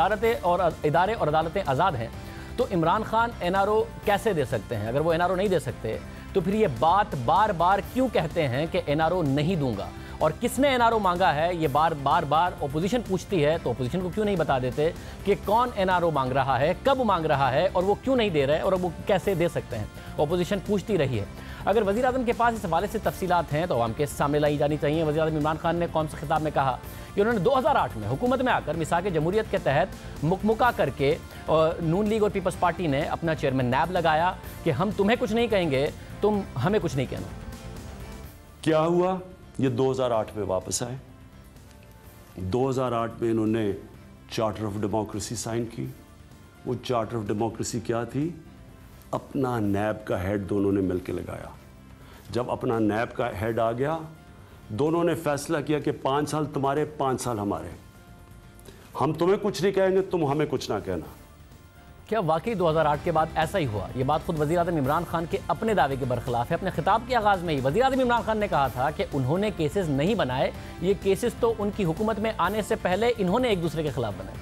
इदारे और अदालतें आज़ाद हैं तो इमरान खान NRO कैसे दे सकते हैं? अगर वो NRO नहीं दे सकते तो फिर ये बात बार बार क्यों कहते हैं कि NRO नहीं दूंगा? और किसने NRO मांगा है ये बार बार अपोजिशन पूछती है, तो अपोजिशन को क्यों नहीं बता देते कि कौन NRO मांग रहा है, कब मांग रहा है और वो क्यों नहीं दे रहे और वो कैसे दे सकते हैं? अपोजिशन पूछती रही है। अगर वज़ीर आज़म के पास इस हवाले से तफसीलात हैं तो आवाम के सामने लाई जानी चाहिए। वज़ीर आज़म इमरान खान ने कौम से खिताब में कहा कि उन्होंने 2008 में हुकूमत में आकर मिसाक जमहूरियत के तहत मुकमुका करके नून लीग और पीपल्स पार्टी ने अपना चेयरमैन नैब लगाया कि हम तुम्हें कुछ नहीं कहेंगे, तुम हमें कुछ नहीं कहना। क्या हुआ? ये 2008 में वापस आए। 2008 में इन्होंने चार्टर ऑफ डेमोक्रेसी साइन की। वो चार्टर ऑफ डेमोक्रेसी क्या थी? अपना नैब का हेड दोनों ने मिलकर लगाया। जब अपना नैब का हेड आ गया, दोनों ने फैसला किया कि 5 साल तुम्हारे, 5 साल हमारे। हम तुम्हें कुछ नहीं कहेंगे, तुम हमें कुछ ना कहना। क्या वाकई 2008 के बाद ऐसा ही हुआ? ये बात खुद वज़ीर आज़म इमरान खान के अपने दावे के बरखिलाफ है। अपने खिताब के आगाज़ में ही वज़ीर आज़म इमरान खान ने कहा था कि उन्होंने केसेस नहीं बनाए, ये केसेस तो उनकी हुकूमत में आने से पहले इन्होंने एक दूसरे के खिलाफ बनाए।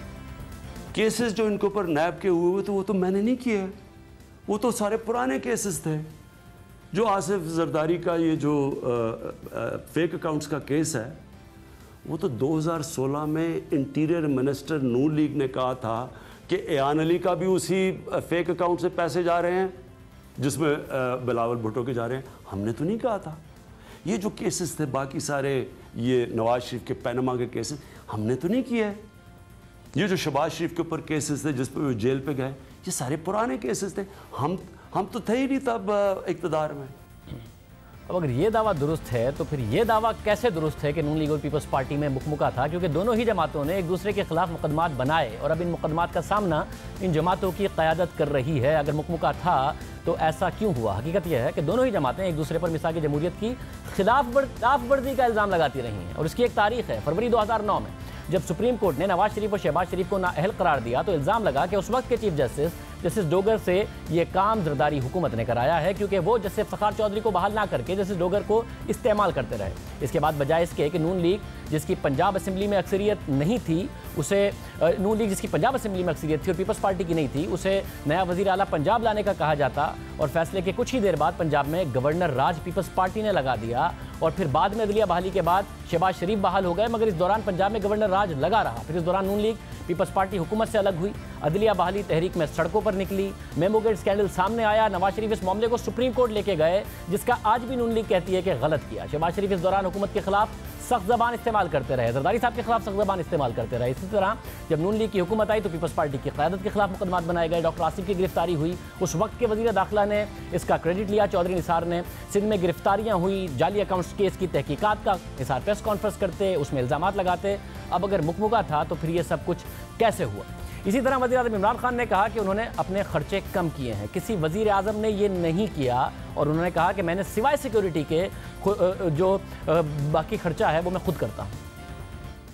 केसेस जो इनके ऊपर नैब के हुए थे वो तो मैंने नहीं किए, वो तो सारे पुराने केसेस थे। जो आसिफ जरदारी का ये जो फेक अकाउंट्स का केस है, वो तो 2016 में इंटीरियर मिनिस्टर नून लीग ने कहा था कि एयान अली का भी उसी फेक अकाउंट से पैसे जा रहे हैं जिसमें बिलावल भुट्टो के जा रहे हैं। हमने तो नहीं कहा था। ये जो केसेस थे बाकी सारे, ये नवाज शरीफ के पैनमा के केसेस, हमने तो नहीं किए। ये जो शहबाज शरीफ के ऊपर केसेस थे जिस पर वो जेल पे गए, ये सारे पुराने केसेस थे। हम तो थे ही नहीं तब इक़्तिदार में। अब अगर ये दावा दुरुस्त है तो फिर ये दावा कैसे दुरुस्त है कि नून लीग और पीपल्स पार्टी में मुकमुका था? क्योंकि दोनों ही जमातों ने एक दूसरे के खिलाफ मुकदमात बनाए और अब इन मुकदमात का सामना इन जमातों की क़यादत कर रही है। अगर मुकमुका था तो ऐसा क्यों हुआ? हकीकत यह है कि दोनों ही जमातें एक दूसरे पर मिसाक जमहूरियत की खिलाफ वर्जी का इल्ज़ाम लगाती रही हैं और इसकी एक तारीख़ है। फरवरी 2009 में जब सुप्रीम कोर्ट ने नवाज शरीफ और शहबाज शरीफ को नाअहल करार दिया तो इल्ज़ाम लगा कि उस वक्त के चीफ जस्टिस डोगर से ये काम जरदारी हुकूमत ने कराया है, क्योंकि वो जस्टिस इफ्तिखार चौधरी को बहाल ना करके जस्टिस डोगर को इस्तेमाल करते रहे। इसके बाद बजाय इसके कि नून लीग जिसकी पंजाब असेंबली में अक्सरियत नहीं थी उसे नून लीग जिसकी पंजाब असेंबली में अक्सरियत थी और पीपल्स पार्टी की नहीं थी, उसे नया वजीर आला पंजाब लाने का कहा जाता और फैसले के कुछ ही देर बाद पंजाब में गवर्नर राज पीपल्स पार्टी ने लगा दिया और फिर बाद में अदलिया बहाली के बाद शहबाज शरीफ बहाल हो गए, मगर इस दौरान पंजाब में गवर्नर राज लगा रहा। फिर इस दौरान नून लीग पीपल्स पार्टी हुकूमत से अलग हुई, अदलिया बहाली तहरीक में सड़कों पर निकली, मेमोगेट स्कैंडल सामने आया, नवाज शरीफ इस मामले को सुप्रीम कोर्ट लेके गए जिसका आज भी नून लीग कहती है कि गलत किया। शहबाज शरीफ इस दौरान हुकूमत के खिलाफ सख्त ज़बान इस्तेमाल करते रहे, जरदारी साहब के खिलाफ सख्त ज़बान इस्तेमाल करते रहे। इसी तरह जब नून लीग की हुकूमत आई तो पीपल्स पार्टी की क़यादत के खिलाफ मुकदमात बनाए गए, डॉक्टर आसिफ की गिरफ्तारी हुई, उस वक्त के वज़ीर दाखिला ने इसका क्रेडिट लिया, चौधरी निसार ने। सिंध में गिरफ्तारियां हुई, जाली अकाउंट्स केस की तहकीकात का निसार प्रेस कॉन्फ्रेंस करते, उसमें इल्ज़ामात लगाते। अब अगर मुकमुका था तो फिर ये सब कुछ कैसे हुआ? इसी तरह वज़ीर आज़म इमरान खान ने कहा कि उन्होंने अपने खर्चे कम किए हैं, किसी वज़ीर आज़म ने ये नहीं किया और उन्होंने कहा कि मैंने सिवाय सिक्योरिटी के जो बाकी खर्चा है वो मैं खुद करता हूँ।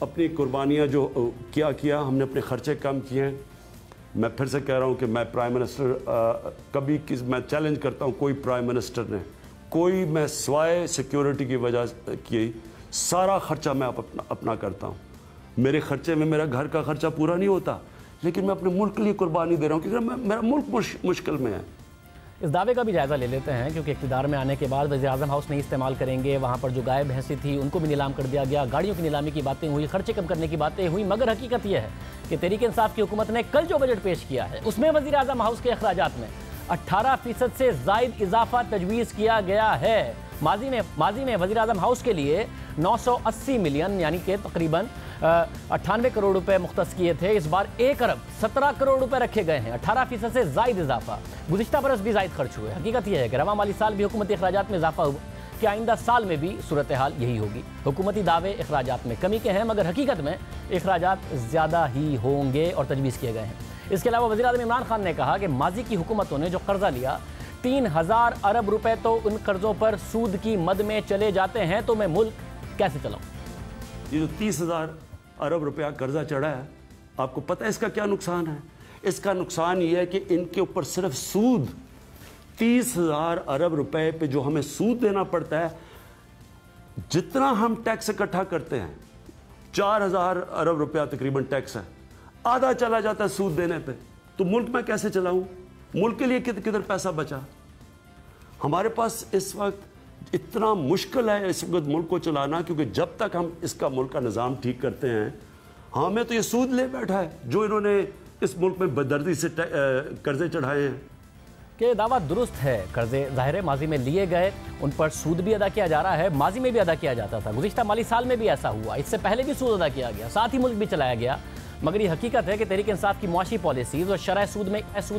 अपनी कुर्बानियाँ जो किया हमने अपने खर्चे कम किए हैं। मैं फिर से कह रहा हूँ कि मैं प्राइम मिनिस्टर मैं चैलेंज करता हूँ, कोई प्राइम मिनिस्टर ने मैं सिवाय सिक्योरिटी की वजह की सारा खर्चा मैं अपना करता हूँ। मेरे खर्चे में मेरा घर का खर्चा पूरा नहीं होता, लेकिन मैं अपने मुल्क के लिए कुर्बानी दे रहा हूँ क्योंकि मेरा मुल्क मुश्किल में है। इस दावे का भी जायज़ा ले लेते हैं क्योंकि इक़्तिदार में आने के बाद वज़ीर आज़म हाउस नहीं इस्तेमाल करेंगे, वहाँ पर जो गाय भैंसी थी उनको भी नीलाम कर दिया गया, गाड़ियों की नीलामी की बातें हुई, खर्चे कम करने की बातें हुई, मगर हकीकत यह है कि तहरीक इंसाफ की हुकूमत ने कल जो बजट पेश किया है उसमें वज़ीर आज़म हाउस के अखराजात में 18% से ज़ायद इजाफा तजवीज़ किया गया है। माजी में वज़ीर आज़म हाउस के लिए 980 मिलियन यानी कि तकरीबन 98 करोड़ रुपए मुख्तस किए थे, इस बार 1 अरब 17 करोड़ रुपए रखे गए हैं, 18% से ज़ायद इजाफा। गुज़िश्ता बरस भी ज़ायद खर्च हुए। हकीकत यह है कि रवा माली साल भी हुकूमती अखराजात में इजाफा हुआ कि आइंदा साल में भी सूरत हाल यही होगी। हुकूमती दावे अखराजात में कमी के हैं मगर हकीकत में अखराजात ज़्यादा ही होंगे और तजवीज़ किए गए हैं। इसके अलावा वज़ीर आज़म इमरान खान ने कहा कि माजी की हुकूमतों ने जो कर्जा लिया 3000 अरब रुपए तो उन कर्जों पर सूद की मद में चले जाते हैं, तो मैं मुल्क कैसे चलाऊं? ये जो 30,000 अरब रुपया कर्जा चढ़ा है, आपको पता है इसका क्या नुकसान है? इसका नुकसान ये है कि इनके ऊपर सिर्फ सूद 30,000 अरब रुपए पे जो हमें सूद देना पड़ता है, जितना हम टैक्स इकट्ठा करते हैं 4,000 अरब रुपया तकरीबन टैक्स है, आधा चला जाता है सूद देने पे। तो मुल्क में कैसे चलाऊं? मुल्क के लिए किधर पैसा बचा? हमारे पास इस वक्त इतना मुश्किल है इस वक्त मुल्क को चलाना, क्योंकि जब तक हम इसका मुल्क का निज़ाम ठीक करते हैं, हमें तो ये सूद ले बैठा है जो इन्होंने इस मुल्क में बदर्दी से कर्जे चढ़ाए हैं। कि दावा दुरुस्त है, कर्जे ज़ाहिर है माजी में लिए गए, उन पर सूद भी अदा किया जा रहा है, माजी में भी अदा किया जाता था, गुज़िश्ता माली साल में भी ऐसा हुआ, इससे पहले भी सूद अदा किया गया, साथ ही मुल्क भी चलाया गया। मगर ये हकीकत है कि तहरीक इंसाफ की मुआशी पॉलिसीज़ और शरह सूद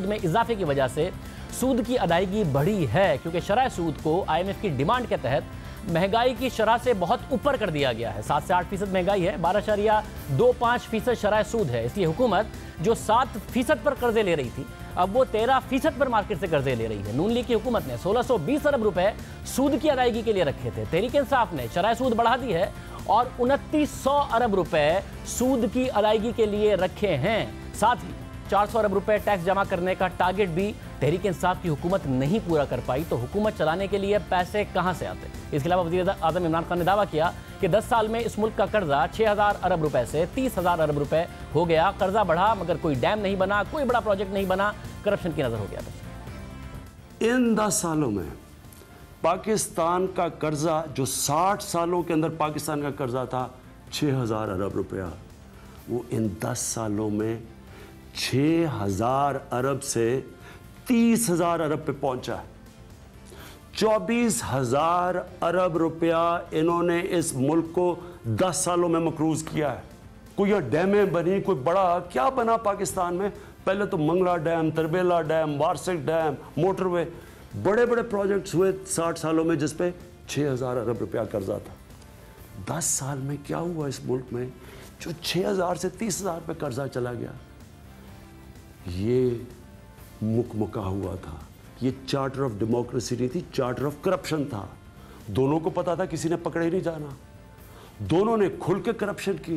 में इजाफे की वजह से सूद की अदायगी बढ़ी है, क्योंकि शरह सूद को IMF की डिमांड के तहत महंगाई की शरह से बहुत ऊपर कर दिया गया है। 7 से 8% महंगाई है, 12.25% शरह सूद है। इसलिए हुकूमत जो 7% पर कर्जे ले रही थी अब वो 13% पर मार्केट से कर्जे ले रही है। नून लीग की हुकूमत ने 1620 अरब रुपए सूद की अदायगी के लिए रखे थे, तहरीक इंसाफ ने शरह सूद बढ़ा दी है और 2900 अरब रुपए सूद की अदायगी के लिए रखे हैं। साथ ही 400 अरब रुपए टैक्स जमा करने का टारगेट भी तहरीक इंसाफ की हुकूमत नहीं पूरा कर पाई, तो हुकूमत चलाने के लिए पैसे कहां से आते? इसके अलावा वज़ीर आज़म इमरान खान ने दावा किया कि 10 साल में इस मुल्क का कर्जा 6000 अरब रुपए से 30,000 अरब रुपए हो गया। कर्जा बढ़ा मगर कोई डैम नहीं बना, कोई बड़ा प्रोजेक्ट नहीं बना, करप्शन की नजर हो गया था। इन 10 सालों में पाकिस्तान का कर्जा जो 60 सालों के अंदर पाकिस्तान का कर्जा था 6000 अरब रुपया, वो इन 10 सालों में 6000 अरब से 30,000 अरब पे पहुंचा है। 24,000 अरब रुपया इन्होंने इस मुल्क को 10 सालों में मकरूज किया है। कोई यहाँ डैमें बनी, कोई बड़ा क्या बना पाकिस्तान में? पहले तो Mangla dam, Tarbela dam, Warsak dam, motorway, बड़े बड़े प्रोजेक्ट्स हुए 60 सालों में जिस पे 6000 अरब रुपया कर्जा था। 10 साल में क्या हुआ इस मुल्क में जो 6000 से 30,000 पे कर्जा चला गया? ये मुकमुका हुआ था। ये चार्टर ऑफ डेमोक्रेसी नहीं थी, चार्टर ऑफ करप्शन था। दोनों को पता था किसी ने पकड़े नहीं जाना, दोनों ने खुल के करप्शन की।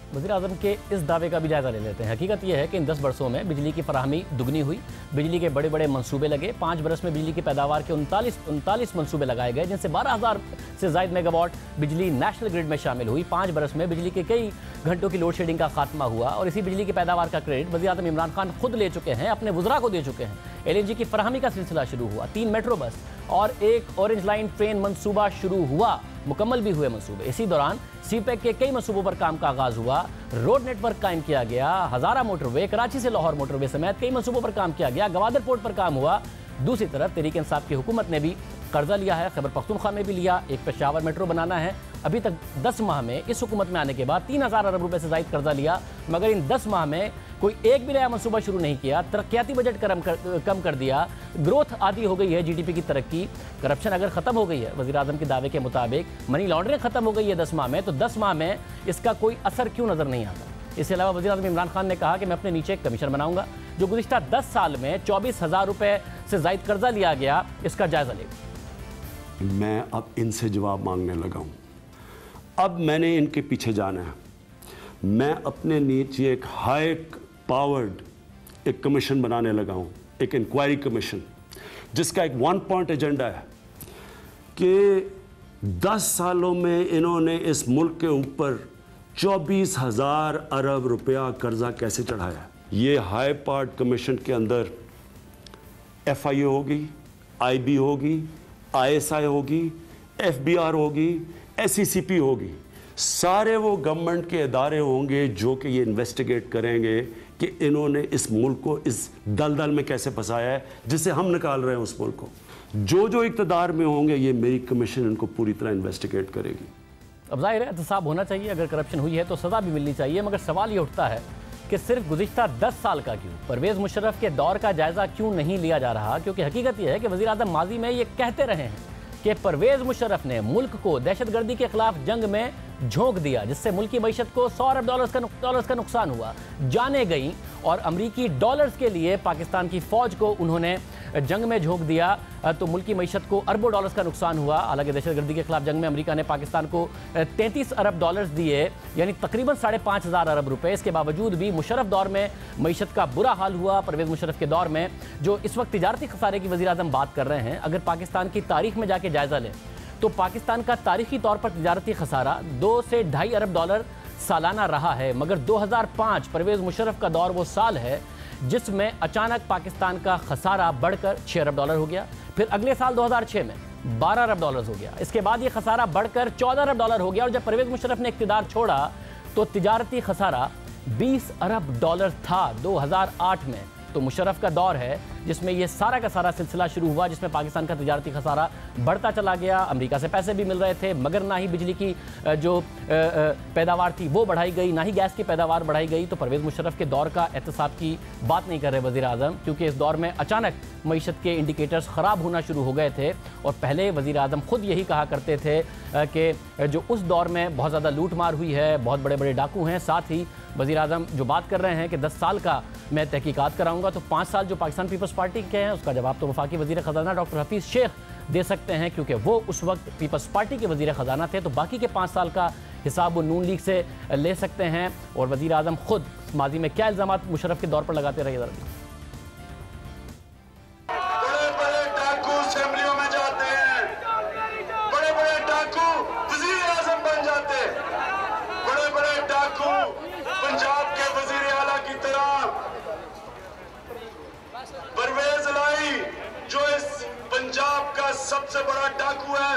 वज़ीर-ए-आज़म के इस दावे का भी जायज़ा ले लेते हैं। हकीकत यह है कि इन 10 बरसों में बिजली की फराहमी दुगनी हुई, बिजली के बड़े बड़े मंसूबे लगे। 5 बरस में बिजली की पैदावार के 39 मंसूबे लगाए गए, जिनसे 12,000 से ज़ायद मेगावाट बिजली नेशनल ग्रिड में शामिल हुई। 5 बरस में बिजली के कई घंटों की लोड शेडिंग का खात्मा हुआ और इसी बिजली की पैदावार का क्रेडिट वज़ीर-ए-आज़म इमरान खान खुद ले चुके हैं, अपने वज़रा को दे चुके हैं। LNG की फराहमी का सिलसिला शुरू हुआ, 3 मेट्रो बस और 1 ऑरेंज लाइन ट्रेन मंसूबा शुरू हुआ, मुकम्मल भी हुए मंसूबे। इसी दौरान CPEC के कई मंसूबों पर काम का आगाज हुआ, रोड नेटवर्क कायम किया गया, हज़ारा मोटरवे, कराची से लाहौर मोटरवे समेत कई मंसूबों पर काम किया गया, गवादर पोर्ट पर काम हुआ। दूसरी तरफ तहरीक इंसाफ की हुकूमत ने भी कर्जा लिया है, खैबर पख्तूनख्वा में भी लिया। एक पेशावर मेट्रो बनाना है, अभी तक 10 माह में इस हुकूमत में आने के बाद 3000 अरब रुपए से ज़ायद कर्जा लिया, मगर इन 10 माह में कोई एक भी नया मंसूबा शुरू नहीं किया। तरक्याती बजट कम कर दिया, ग्रोथ आधी हो गई है, GDP की तरक्की। करप्शन अगर ख़त्म हो गई है वज़ीर-ए-आज़म के दावे के मुताबिक, मनी लॉन्ड्रिंग ख़त्म हो गई है 10 माह में, तो 10 माह में इसका कोई असर क्यों नज़र नहीं आता? इसके अलावा वज़ीर-ए-आज़म इमरान खान ने कहा कि मैं अपने नीचे एक कमीशन बनाऊंगा जो गुज़िश्ता 10 साल में 24,000 रुपये से ज़ायद कर्जा लिया गया, इसका जायज़ा लेगा। मैं अब इनसे जवाब मांगने लगा हूँ। अब मैंने इनके पीछे जाना है। मैं अपने नीचे एक हाई पावर्ड एक कमीशन बनाने लगा हूँ, एक इंक्वायरी कमीशन, जिसका एक 1 पॉइंट एजेंडा है कि 10 सालों में इन्होंने इस मुल्क के ऊपर 24,000 अरब रुपया कर्जा कैसे चढ़ाया। ये हाई पावर्ड कमीशन के अंदर FIA होगी, IB होगी, ISI होगी, FBR होगी, SECP होगी। सारे वो गवर्नमेंट के इदारे होंगे जो कि ये इन्वेस्टिगेट करेंगे कि इन्होंने इस मुल्क को इस दलदल में कैसे फंसाया है जिससे हम निकाल रहे हैं उस मुल्क को। जो इक़्तिदार में होंगे, ये मेरी कमीशन इनको पूरी तरह इन्वेस्टिगेट करेगी। अब जाहिर है एहतसाब होना चाहिए, अगर करप्शन हुई है तो सज़ा भी मिलनी चाहिए, मगर सवाल ये उठता है कि सिर्फ गुज़िश्ता 10 साल का क्यों, परवेज़ मुशर्रफ के दौर का जायज़ा क्यों नहीं लिया जा रहा? क्योंकि हकीकत यह है कि वज़ीर-ए-आज़म माजी में ये कहते रहे हैं कि परवेज़ मुशर्रफ ने मुल्क को दहशतगर्दी के खिलाफ जंग में झोंक दिया, जिससे मुल्क की मईशत को 100 अरब डॉलर्स का नुकसान हुआ, जाने गई, और अमरीकी डॉलर्स के लिए पाकिस्तान की फ़ौज को उन्होंने जंग में झोंक दिया, तो मुल्क की मईशत को अरबों डॉलर्स का नुकसान हुआ। हालांकि दहशतगर्दी के खिलाफ जंग में अमेरिका ने पाकिस्तान को 33 अरब डॉलर्स दिए, यानी तकरीबन 5,500 अरब रुपए। इसके बावजूद भी मुशर्रफ दौर में मईशत का बुरा हाल हुआ। परवेज़ मुशर्रफ के दौर में, जो इस वक्त तिजारती खसारे की वज़ीर-ए-आज़म बात कर रहे हैं, अगर पाकिस्तान की तारीख में जाके जायज़ा लें तो पाकिस्तान का तारीखी तौर पर तिजारती खसारा 2 से 2.5 अरब डॉलर सालाना रहा है। मगर 2005 परवेज़ मुशर्रफ का दौर वो साल है जिसमें अचानक पाकिस्तान का खसारा बढ़कर 6 अरब डॉलर हो गया। फिर अगले साल 2006 में 12 अरब डॉलर हो गया। इसके बाद ये खसारा बढ़कर 14 अरब डॉलर हो गया, और जब परवेज़ मुशर्रफ ने इक़्तिदार छोड़ा तो तिजारती खसारा 20 अरब डॉलर था 2008 में। तो मुशर्रफ का दौर है जिसमें ये सारा का सारा सिलसिला शुरू हुआ, जिसमें पाकिस्तान का तिजारती खसारा बढ़ता चला गया। अमेरिका से पैसे भी मिल रहे थे, मगर ना ही बिजली की जो पैदावार थी वो बढ़ाई गई, ना ही गैस की पैदावार बढ़ाई गई। तो परवेज़ मुशर्रफ के दौर का एहतसाब की बात नहीं कर रहे वज़ीर-ए-आज़म, क्योंकि इस दौर में अचानक मईशत के इंडिकेटर्स ख़राब होना शुरू हो गए थे। और पहले वज़ीर-ए-आज़म खुद यही कहा करते थे कि जो उस दौर में बहुत ज़्यादा लूट मार हुई है, बहुत बड़े बड़े डाकू हैं। साथ ही वज़ीर-ए-आज़म जो बात कर रहे हैं कि 10 साल का मैं तहकीकात कराऊंगा, तो 5 साल जो पाकिस्तान पीपल्स पार्टी के हैं उसका जवाब तो वफाकी वज़ीर ख़ज़ाना डॉक्टर हफीज़ शेख दे सकते हैं, क्योंकि वो उस वक्त पीपल्स पार्टी के वज़ीर ख़ज़ाना थे। तो बाकी के 5 साल का हिसाब वो नून लीग से ले सकते हैं। और वज़ीर-ए-आज़म खुद माजी में क्या इल्ज़ामात मुशर्रफ के दौर पर लगाते रहे? बड़े-बड़े डाकू असेंबलियों में जाते हैं, बड़े-बड़े डाकू वज़ीर-ए-आज़म बन जाते हैं, बड़े-बड़े डाकू पंजाब के वज़ीर आला की तरह परवेज़ लाई, जो इस पंजाब का सबसे बड़ा डाकू है।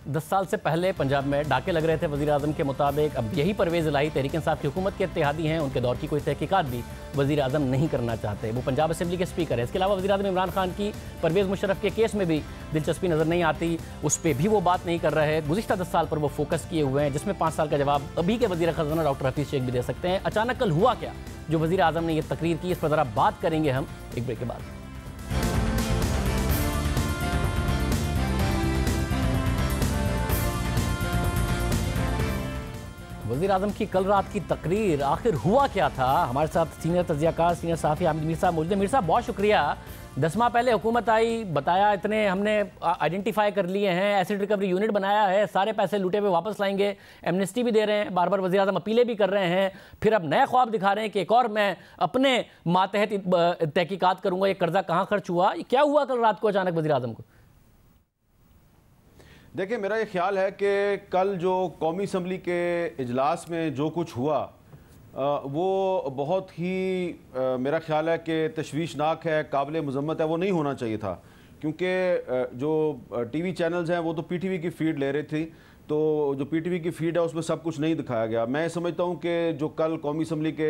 10 साल से पहले पंजाब में डाके लग रहे थे वज़ीर-ए-आज़म के मुताबिक। अब यही परवेज़ इलाही तहरीक इंसाफ की हुकूमत के इत्तेहादी हैं, उनके दौर की कोई तहकीकात भी वज़ीर-ए-आज़म नहीं करना चाहते। वो पंजाब असेंबली के स्पीकर है। इसके अलावा वज़ीर-ए-आज़म इमरान खान की परवेज़ मुशर्रफ के केस में भी दिलचस्पी नज़र नहीं आती, उस पर भी वो बात नहीं कर रहे हैं। गुज़िश्ता 10 साल पर वो फोकस किए हुए हैं, जिसमें 5 साल का जवाब अभी के वज़ीर ख़ज़ाना डॉक्टर हफीज़ शेख भी दे सकते हैं। अचानक कल हुआ क्या जो वज़ीर-ए-आज़म ने ये तकरीर की, इस पर ज़रा बात करेंगे हम एक ब्रेक के बाद। वज़ीर आज़म की कल रात की तकरीर, आखिर हुआ क्या था? हमारे साथ सीनियर तज्ज़ियाकार, सीनियर सहाफ़ी हामिद मीर साहब मौजूद हैं। मीर साहब, बहुत शुक्रिया। 10 माह पहले हुकूमत आई, बताया इतने हमने आइडेंटिफाई कर लिए हैं, एसिड रिकवरी यूनिट बनाया है, सारे पैसे लूटे हुए वापस लाएंगे, एमनेस्टी भी दे रहे हैं, बार बार वज़ीर आज़म अपीलें भी कर रहे हैं, फिर अब नए ख्वाब दिखा रहे हैं कि एक और मैं अपने मातहत तहकीकात करूँगा, ये कर्जा कहाँ खर्च हुआ, क्या हुआ कल रात को अचानक वज़ीर आज़म को? देखिए, मेरा ये ख्याल है कि कल जो कौमी असम्बली के इजलास में जो कुछ हुआ वो बहुत ही मेरा ख्याल है कि तशवीशनाक है, काबिल मज़म्मत है, वो नहीं होना चाहिए था। क्योंकि जो टीवी चैनल्स हैं वो तो पीटीवी की फीड ले रही थी, तो जो पीटीवी की फीड है उसमें सब कुछ नहीं दिखाया गया। मैं समझता हूँ कि जो कल कौमी असम्बली के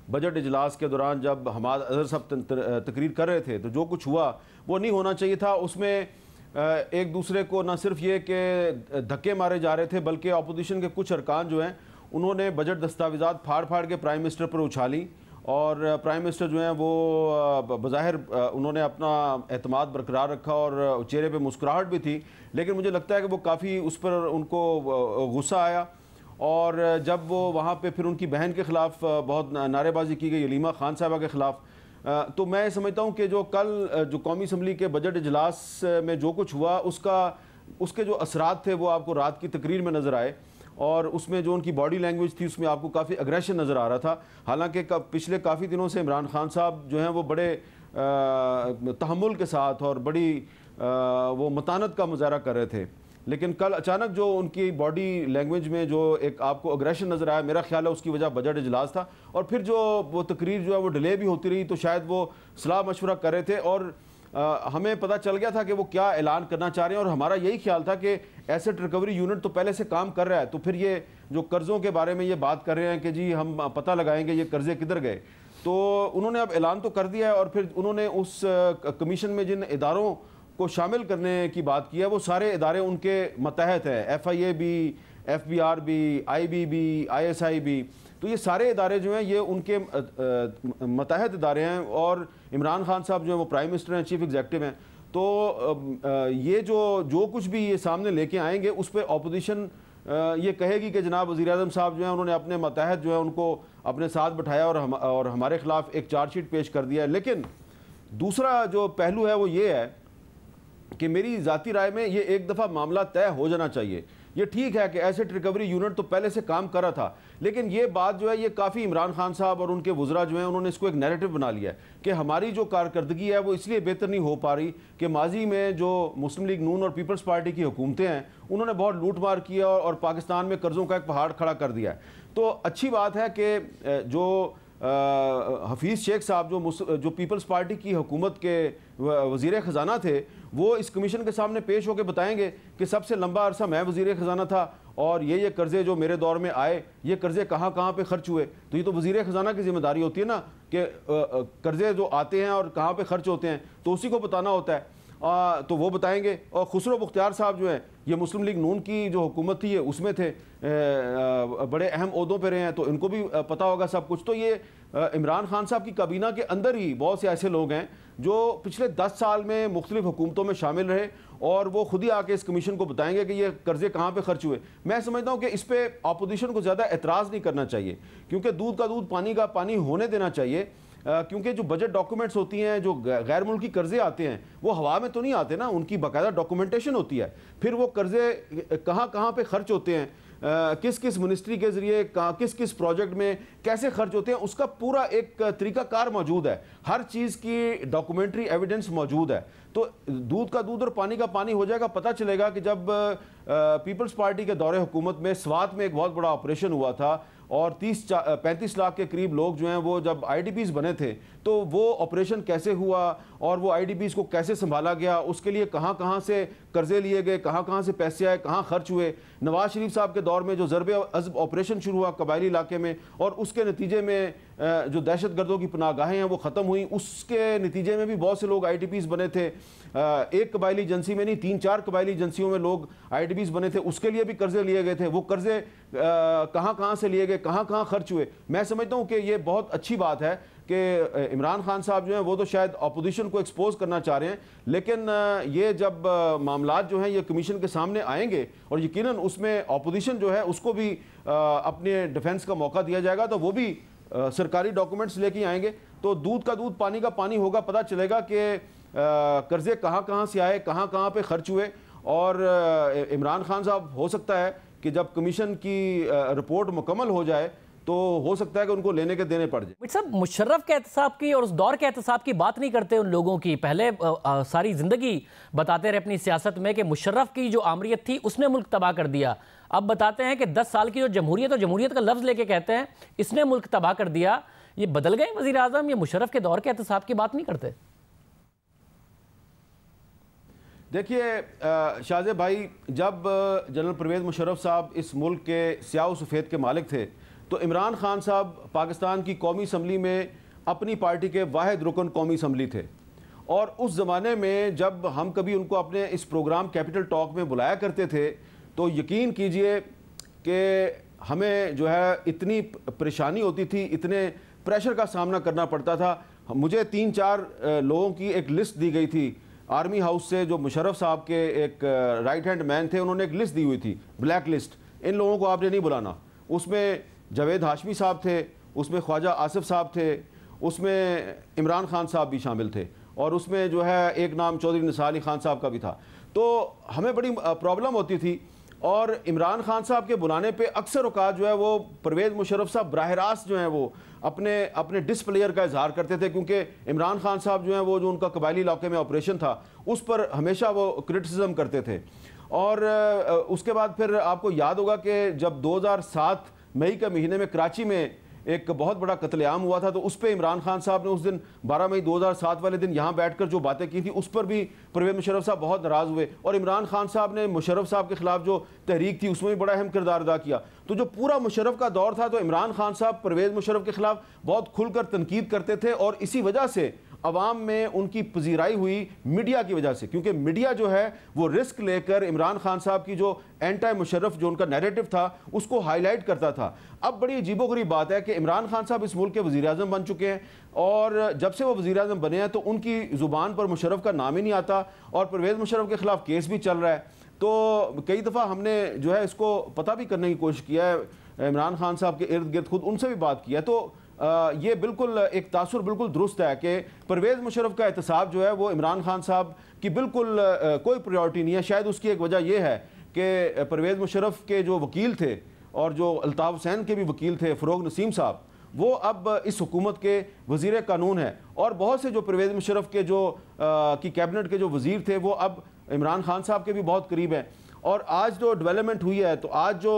बजट इजलास के दौरान जब हमाद अज़हर साहब तकरीर कर रहे थे तो जो कुछ हुआ वो नहीं होना चाहिए था। उसमें एक दूसरे को न सिर्फ ये कि धक्के मारे जा रहे थे, बल्कि अपोजिशन के कुछ अरकान जो हैं उन्होंने बजट दस्तावेज़ात फाड़ फाड़ के प्राइम मिनिस्टर पर उछाली, और प्राइम मिनिस्टर जो हैं वो बज़ाहिर उन्होंने अपना एतमाद बरकरार रखा और चेहरे पे मुस्कुराहट भी थी, लेकिन मुझे लगता है कि वो काफ़ी उस पर उनको गुस्सा आया। और जब वो वहाँ पे फिर उनकी बहन के ख़िलाफ़ बहुत नारेबाजी की गई, अलीमा खान साहबा के ख़िलाफ़, तो मैं समझता हूँ कि जो कल जो कौमी असम्बली के बजट इजलास में जो कुछ हुआ उसके जो असरात थे वो आपको रात की तकरीर में नज़र आए, और उसमें जो उनकी बॉडी लैंग्वेज थी उसमें आपको काफ़ी अग्रेशन नज़र आ रहा था। हालांकि पिछले काफ़ी दिनों से इमरान खान साहब जो हैं वो बड़े तहम्मुल के साथ और बड़ी वो मतानत का मुजाहरा कर रहे थे, लेकिन कल अचानक जो उनकी बॉडी लैंग्वेज में जो एक आपको अग्रेशन नज़र आया, मेरा ख्याल है उसकी वजह बजट इजलास था। और फिर जो वो तकरीर जो है वो डिले भी होती रही, तो शायद वो सलाह मशवरा कर रहे थे, और हमें पता चल गया था कि वो क्या ऐलान करना चाह रहे हैं। और हमारा यही ख्याल था कि एसेट रिकवरी यूनिट तो पहले से काम कर रहा है, तो फिर ये जो कर्ज़ों के बारे में ये बात कर रहे हैं कि जी हम पता लगाएंगे ये कर्ज़े किधर गए, तो उन्होंने अब ऐलान तो कर दिया है। और फिर उन्होंने उस कमीशन में जिन इदारों को शामिल करने की बात की है वो सारे इदारे उनके मतहत हैं, FIA भी, FBR भी, IB भी, ISI भी, तो ये सारे इदारे जो हैं ये उनके मतहत इदारे हैं, और इमरान खान साहब जो हैं वो प्राइम मिनिस्टर हैं, चीफ एग्जीक्यूटिव हैं। तो ये जो कुछ भी ये सामने लेके आएंगे उस पर अपोजिशन ये कहेगी कि जनाब वज़ीर आज़म साहब जो हैं उन्होंने अपने मतहत जो है उनको अपने साथ बिठाया और हमारे खिलाफ एक चार्जशीट पेश कर दिया है। लेकिन दूसरा जो पहलू है वो ये है कि मेरी ज़ाती राय में ये एक दफ़ा मामला तय हो जाना चाहिए। ये ठीक है कि एसेट रिकवरी यूनिट तो पहले से काम कर रहा था, लेकिन ये बात जो है ये काफ़ी इमरान खान साहब और उनके वज़रा जो हैं उन्होंने इसको एक नैरेटिव बना लिया है कि हमारी जो कारकर्दगी है वो इसलिए बेहतर नहीं हो पा रही कि माजी में जो मुस्लिम लीग नून और पीपल्स पार्टी की हुकूमतें हैं उन्होंने बहुत लूटमार किया और पाकिस्तान में कर्ज़ों का एक पहाड़ खड़ा कर दिया है। तो अच्छी बात है कि जो हफीज़ शेख साहब जो पीपल्स पार्टी की हुकूमत के वज़ीर ख़जाना थे वो इस कमीशन के सामने पेश होकर बताएंगे कि सबसे लंबा अरसा मैं वज़ीर ख़जाना था और ये कर्ज़े जो मेरे दौर में आए ये कर्ज़े कहाँ कहाँ पे ख़र्च हुए। तो ये तो वज़ीर ख़जाना की ज़िम्मेदारी होती है ना कि कर्ज़े जो आते हैं और कहाँ पे ख़र्च होते हैं तो उसी को बताना होता है। तो वो बताएंगे। और खुसरो मुख्तियार साहब जो हैं ये मुस्लिम लीग नून की जो हुकूमत थी उसमें थे, बड़े अहम ओहदों पे रहे हैं, तो इनको भी पता होगा सब कुछ। तो ये इमरान खान साहब की काबीना के अंदर ही बहुत से ऐसे लोग हैं जो पिछले 10 साल में मुख्तलिफ हुकूमतों में शामिल रहे और वो खुद ही आके इस कमीशन को बताएंगे कि ये कर्जे कहाँ पे खर्च हुए। मैं समझता हूँ कि इस पर अपोजिशन को ज़्यादा एतराज़ नहीं करना चाहिए, क्योंकि दूध का दूध पानी का पानी होने देना चाहिए। क्योंकि जो बजट डॉक्यूमेंट्स होती हैं, जो गैर मुल्की कर्जे आते हैं वो हवा में तो नहीं आते ना, उनकी बाकायदा डॉक्यूमेंटेशन होती है। फिर वो कर्जे कहाँ कहाँ पे खर्च होते हैं, किस किस मिनिस्ट्री के ज़रिए किस किस प्रोजेक्ट में कैसे खर्च होते हैं, उसका पूरा एक तरीक़ाकार मौजूद है। हर चीज़ की डॉक्यूमेंट्री एविडेंस मौजूद है। तो दूध का दूध और पानी का पानी हो जाएगा। पता चलेगा कि जब पीपल्स पार्टी के दौरे हुकूमत में स्वात में एक बहुत बड़ा ऑपरेशन हुआ था और 35 लाख के करीब लोग जो हैं वो जब IDPs बने थे तो वो ऑपरेशन कैसे हुआ और वो IDPs को कैसे संभाला गया, उसके लिए कहाँ कहाँ से कर्जे लिए गए, कहाँ कहाँ से पैसे आए, कहाँ खर्च हुए। नवाज शरीफ साहब के दौर में जो ज़रबे अज़ब ऑपरेशन शुरू हुआ कबायली इलाके में और उसके नतीजे में जो दहशत गर्दों की पनाहगाहें हैं वो ख़त्म हुई, उसके नतीजे में भी बहुत से लोग IDPs बने थे। एक कबायली एजेंसी में नहीं 3-4 कबायली एजेंसियों में लोग IDPs बने थे, उसके लिए भी कर्जे लिए गए थे। वो कर्जे कहाँ कहाँ से लिए गए, कहाँ कहाँ खर्च हुए। मैं समझता हूँ कि ये बहुत अच्छी बात है कि इमरान खान साहब जो हैं वो तो शायद अपोजिशन को एक्सपोज करना चाह रहे हैं, लेकिन ये जब मामलात जो हैं ये कमीशन के सामने आएंगे और यकीनन उसमें अपोजिशन जो है उसको भी अपने डिफेंस का मौका दिया जाएगा, तो वो भी सरकारी डॉक्यूमेंट्स लेके आएंगे, तो दूध का दूध पानी का पानी होगा। पता चलेगा कि कर्जे कहाँ कहाँ से आए, कहाँ कहाँ पे खर्च हुए। और इमरान खान साहब हो सकता है कि जब कमीशन की रिपोर्ट मुकम्मल हो जाए तो हो सकता है कि उनको लेने के देने पड़ जाए। सब मुशर्रफ के एहतसाब की और उस दौर के एहतसाब की बात नहीं करते उन लोगों की। पहले सारी जिंदगी बताते रहे अपनी सियासत में कि मुशर्रफ की जो आमरीत थी उसने मुल्क तबाह कर दिया। अब बताते हैं कि 10 साल की जो जमहूरियत और जमहूरियत का लफ्ज़ लेके कहते हैं इसने मुल्क तबाह कर दिया। ये बदल गए वज़ीर आज़म, ये मुशर्रफ के दौर के एहतसाब की बात नहीं करते। देखिए शाहज़ेब भाई, जब जनरल परवेज़ मुशर्रफ साहब इस मुल्क के स्याह व सफ़ेद के मालिक थे तो इमरान खान साहब पाकिस्तान की कौमी असम्बली में अपनी पार्टी के वाहिद रुकन कौमी असम्बली थे। और उस ज़माने में जब हम कभी उनको अपने इस प्रोग्राम कैपिटल टॉक में बुलाया करते थे तो यकीन कीजिए कि हमें जो है इतनी परेशानी होती थी, इतने प्रेशर का सामना करना पड़ता था। मुझे 3-4 लोगों की एक लिस्ट दी गई थी आर्मी हाउस से, जो मुशर्रफ साहब के एक राइट हैंड मैन थे, उन्होंने एक लिस्ट दी हुई थी, ब्लैक लिस्ट, इन लोगों को आपने नहीं बुलाना। उसमें जावेद हाशमी साहब थे, उसमें ख्वाजा आसिफ साहब थे, उसमें इमरान खान साहब भी शामिल थे, और उसमें जो है एक नाम चौधरी निसार अली खान साहब का भी था। तो हमें बड़ी प्रॉब्लम होती थी। और इमरान खान साहब के बुलाने पे अक्सर औकात जो है वो परवेज़ मुशर्रफ साहब बराह रास्त जो है वो अपने डिसप्लेयर का इजहार करते थे, क्योंकि इमरान खान साहब जो है वो जो उनका कबायली इलाके में ऑपरेशन था उस पर हमेशा वो क्रिटिसिज्म करते थे। और उसके बाद फिर आपको याद होगा कि जब 2007 मई के महीने में कराची में एक बहुत बड़ा कत्लेआम हुआ था, तो उस पर इमरान खान साहब ने उस दिन 12 मई 2007 वाले दिन यहाँ बैठकर जो बातें की थी उस पर भी परवेज़ मुशर्रफ साहब बहुत नाराज़ हुए। और इमरान खान साहब ने मुशर्रफ साहब के खिलाफ जो तहरीक थी उसमें भी बड़ा अहम किरदार अदा किया। तो जो पूरा मुशर्रफ का दौर था तो इमरान खान साहब परवेज़ मुशर्रफ के खिलाफ बहुत खुलकर तनकीद करते थे, और इसी वजह से अवाम में उनकी पजीराई हुई मीडिया की वजह से, क्योंकि मीडिया जो है वो रिस्क लेकर इमरान खान साहब की जो एंटी मुशर्रफ जो उनका नैरेटिव था उसको हाईलाइट करता था। अब बड़ी अजीबोगरीब बात है कि इमरान खान साहब इस मुल्क के वज़ीर आज़म बन चुके हैं, और जब से वो वज़ीर आज़म बने हैं तो उनकी ज़ुबान पर मुशर्रफ का नाम ही नहीं आता, और परवेज़ मुशर्रफ के खिलाफ केस भी चल रहा है। तो कई दफ़ा हमने जो है इसको पता भी करने की कोशिश किया है, इमरान खान साहब के इर्द गिर्द खुद उनसे भी बात की है। तो ये बिल्कुल एक तासुर बिल्कुल दुरुस्त है कि परवेज़ मुशर्रफ का एहतसाब जो है वो इमरान खान साहब की बिल्कुल कोई प्रायोरिटी नहीं है। शायद उसकी एक वजह यह है कि परवेज़ मुशर्रफ के जो वकील थे और जो अल्ताफ़ हुसैन के भी वकील थे फ़रोग नसीम साहब, वो अब इस हुकूमत के वज़ीर कानून है, और बहुत से जो परवेज़ मुशर्रफ के जो की कैबिनेट के जो वज़ीर थे वो अब इमरान खान साहब के भी बहुत करीब हैं। और आज जो डेवलपमेंट हुई है, तो आज जो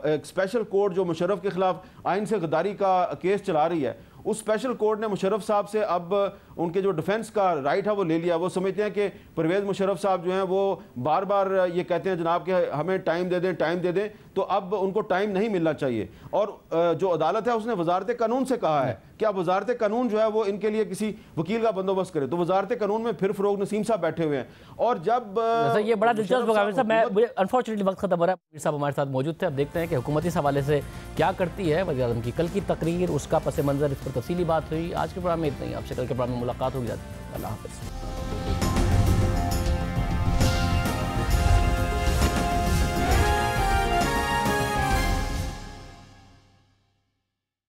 एक स्पेशल कोर्ट जो मुशर्रफ के खिलाफ आइन से गद्दारी का केस चला रही है, उस स्पेशल कोर्ट ने मुशर्रफ साहब से अब उनके जो डिफेंस का राइट है वो ले लिया। वो समझते हैं कि परवेज़ मुशर्रफ साहब जो हैं वो बार बार ये कहते हैं जनाब कि हमें टाइम दे दें, टाइम दे दें, तो अब उनको टाइम नहीं मिलना चाहिए। और जो अदालत है उसने वजारत कानून से कहा है कि अब वजारत कानून जो है वो इनके लिए किसी वकील का बंदोबस्त करे। तो वजारत कानून में फिर फ़रोग नसीम साहब बैठे हुए हैं। और जब ये बड़ा दिलचस्प होगा साहब, मैं अनफॉर्चुनेटली वक्त खत्म हो रहा है, साहब हमारे साथ मौजूद थे। अब देखते हैं कि हुकूमत इस हवाले से क्या करती है। वज़ीर आज़म की कल की तकरीर, उसका पस मंज़र, इस पर तफसीली बात हुई। आज के प्रोग्राम में इतना ही, आपसे कल के प्रोग्राम में मुलाकात होगी। अल्लाह हाफ़िज़।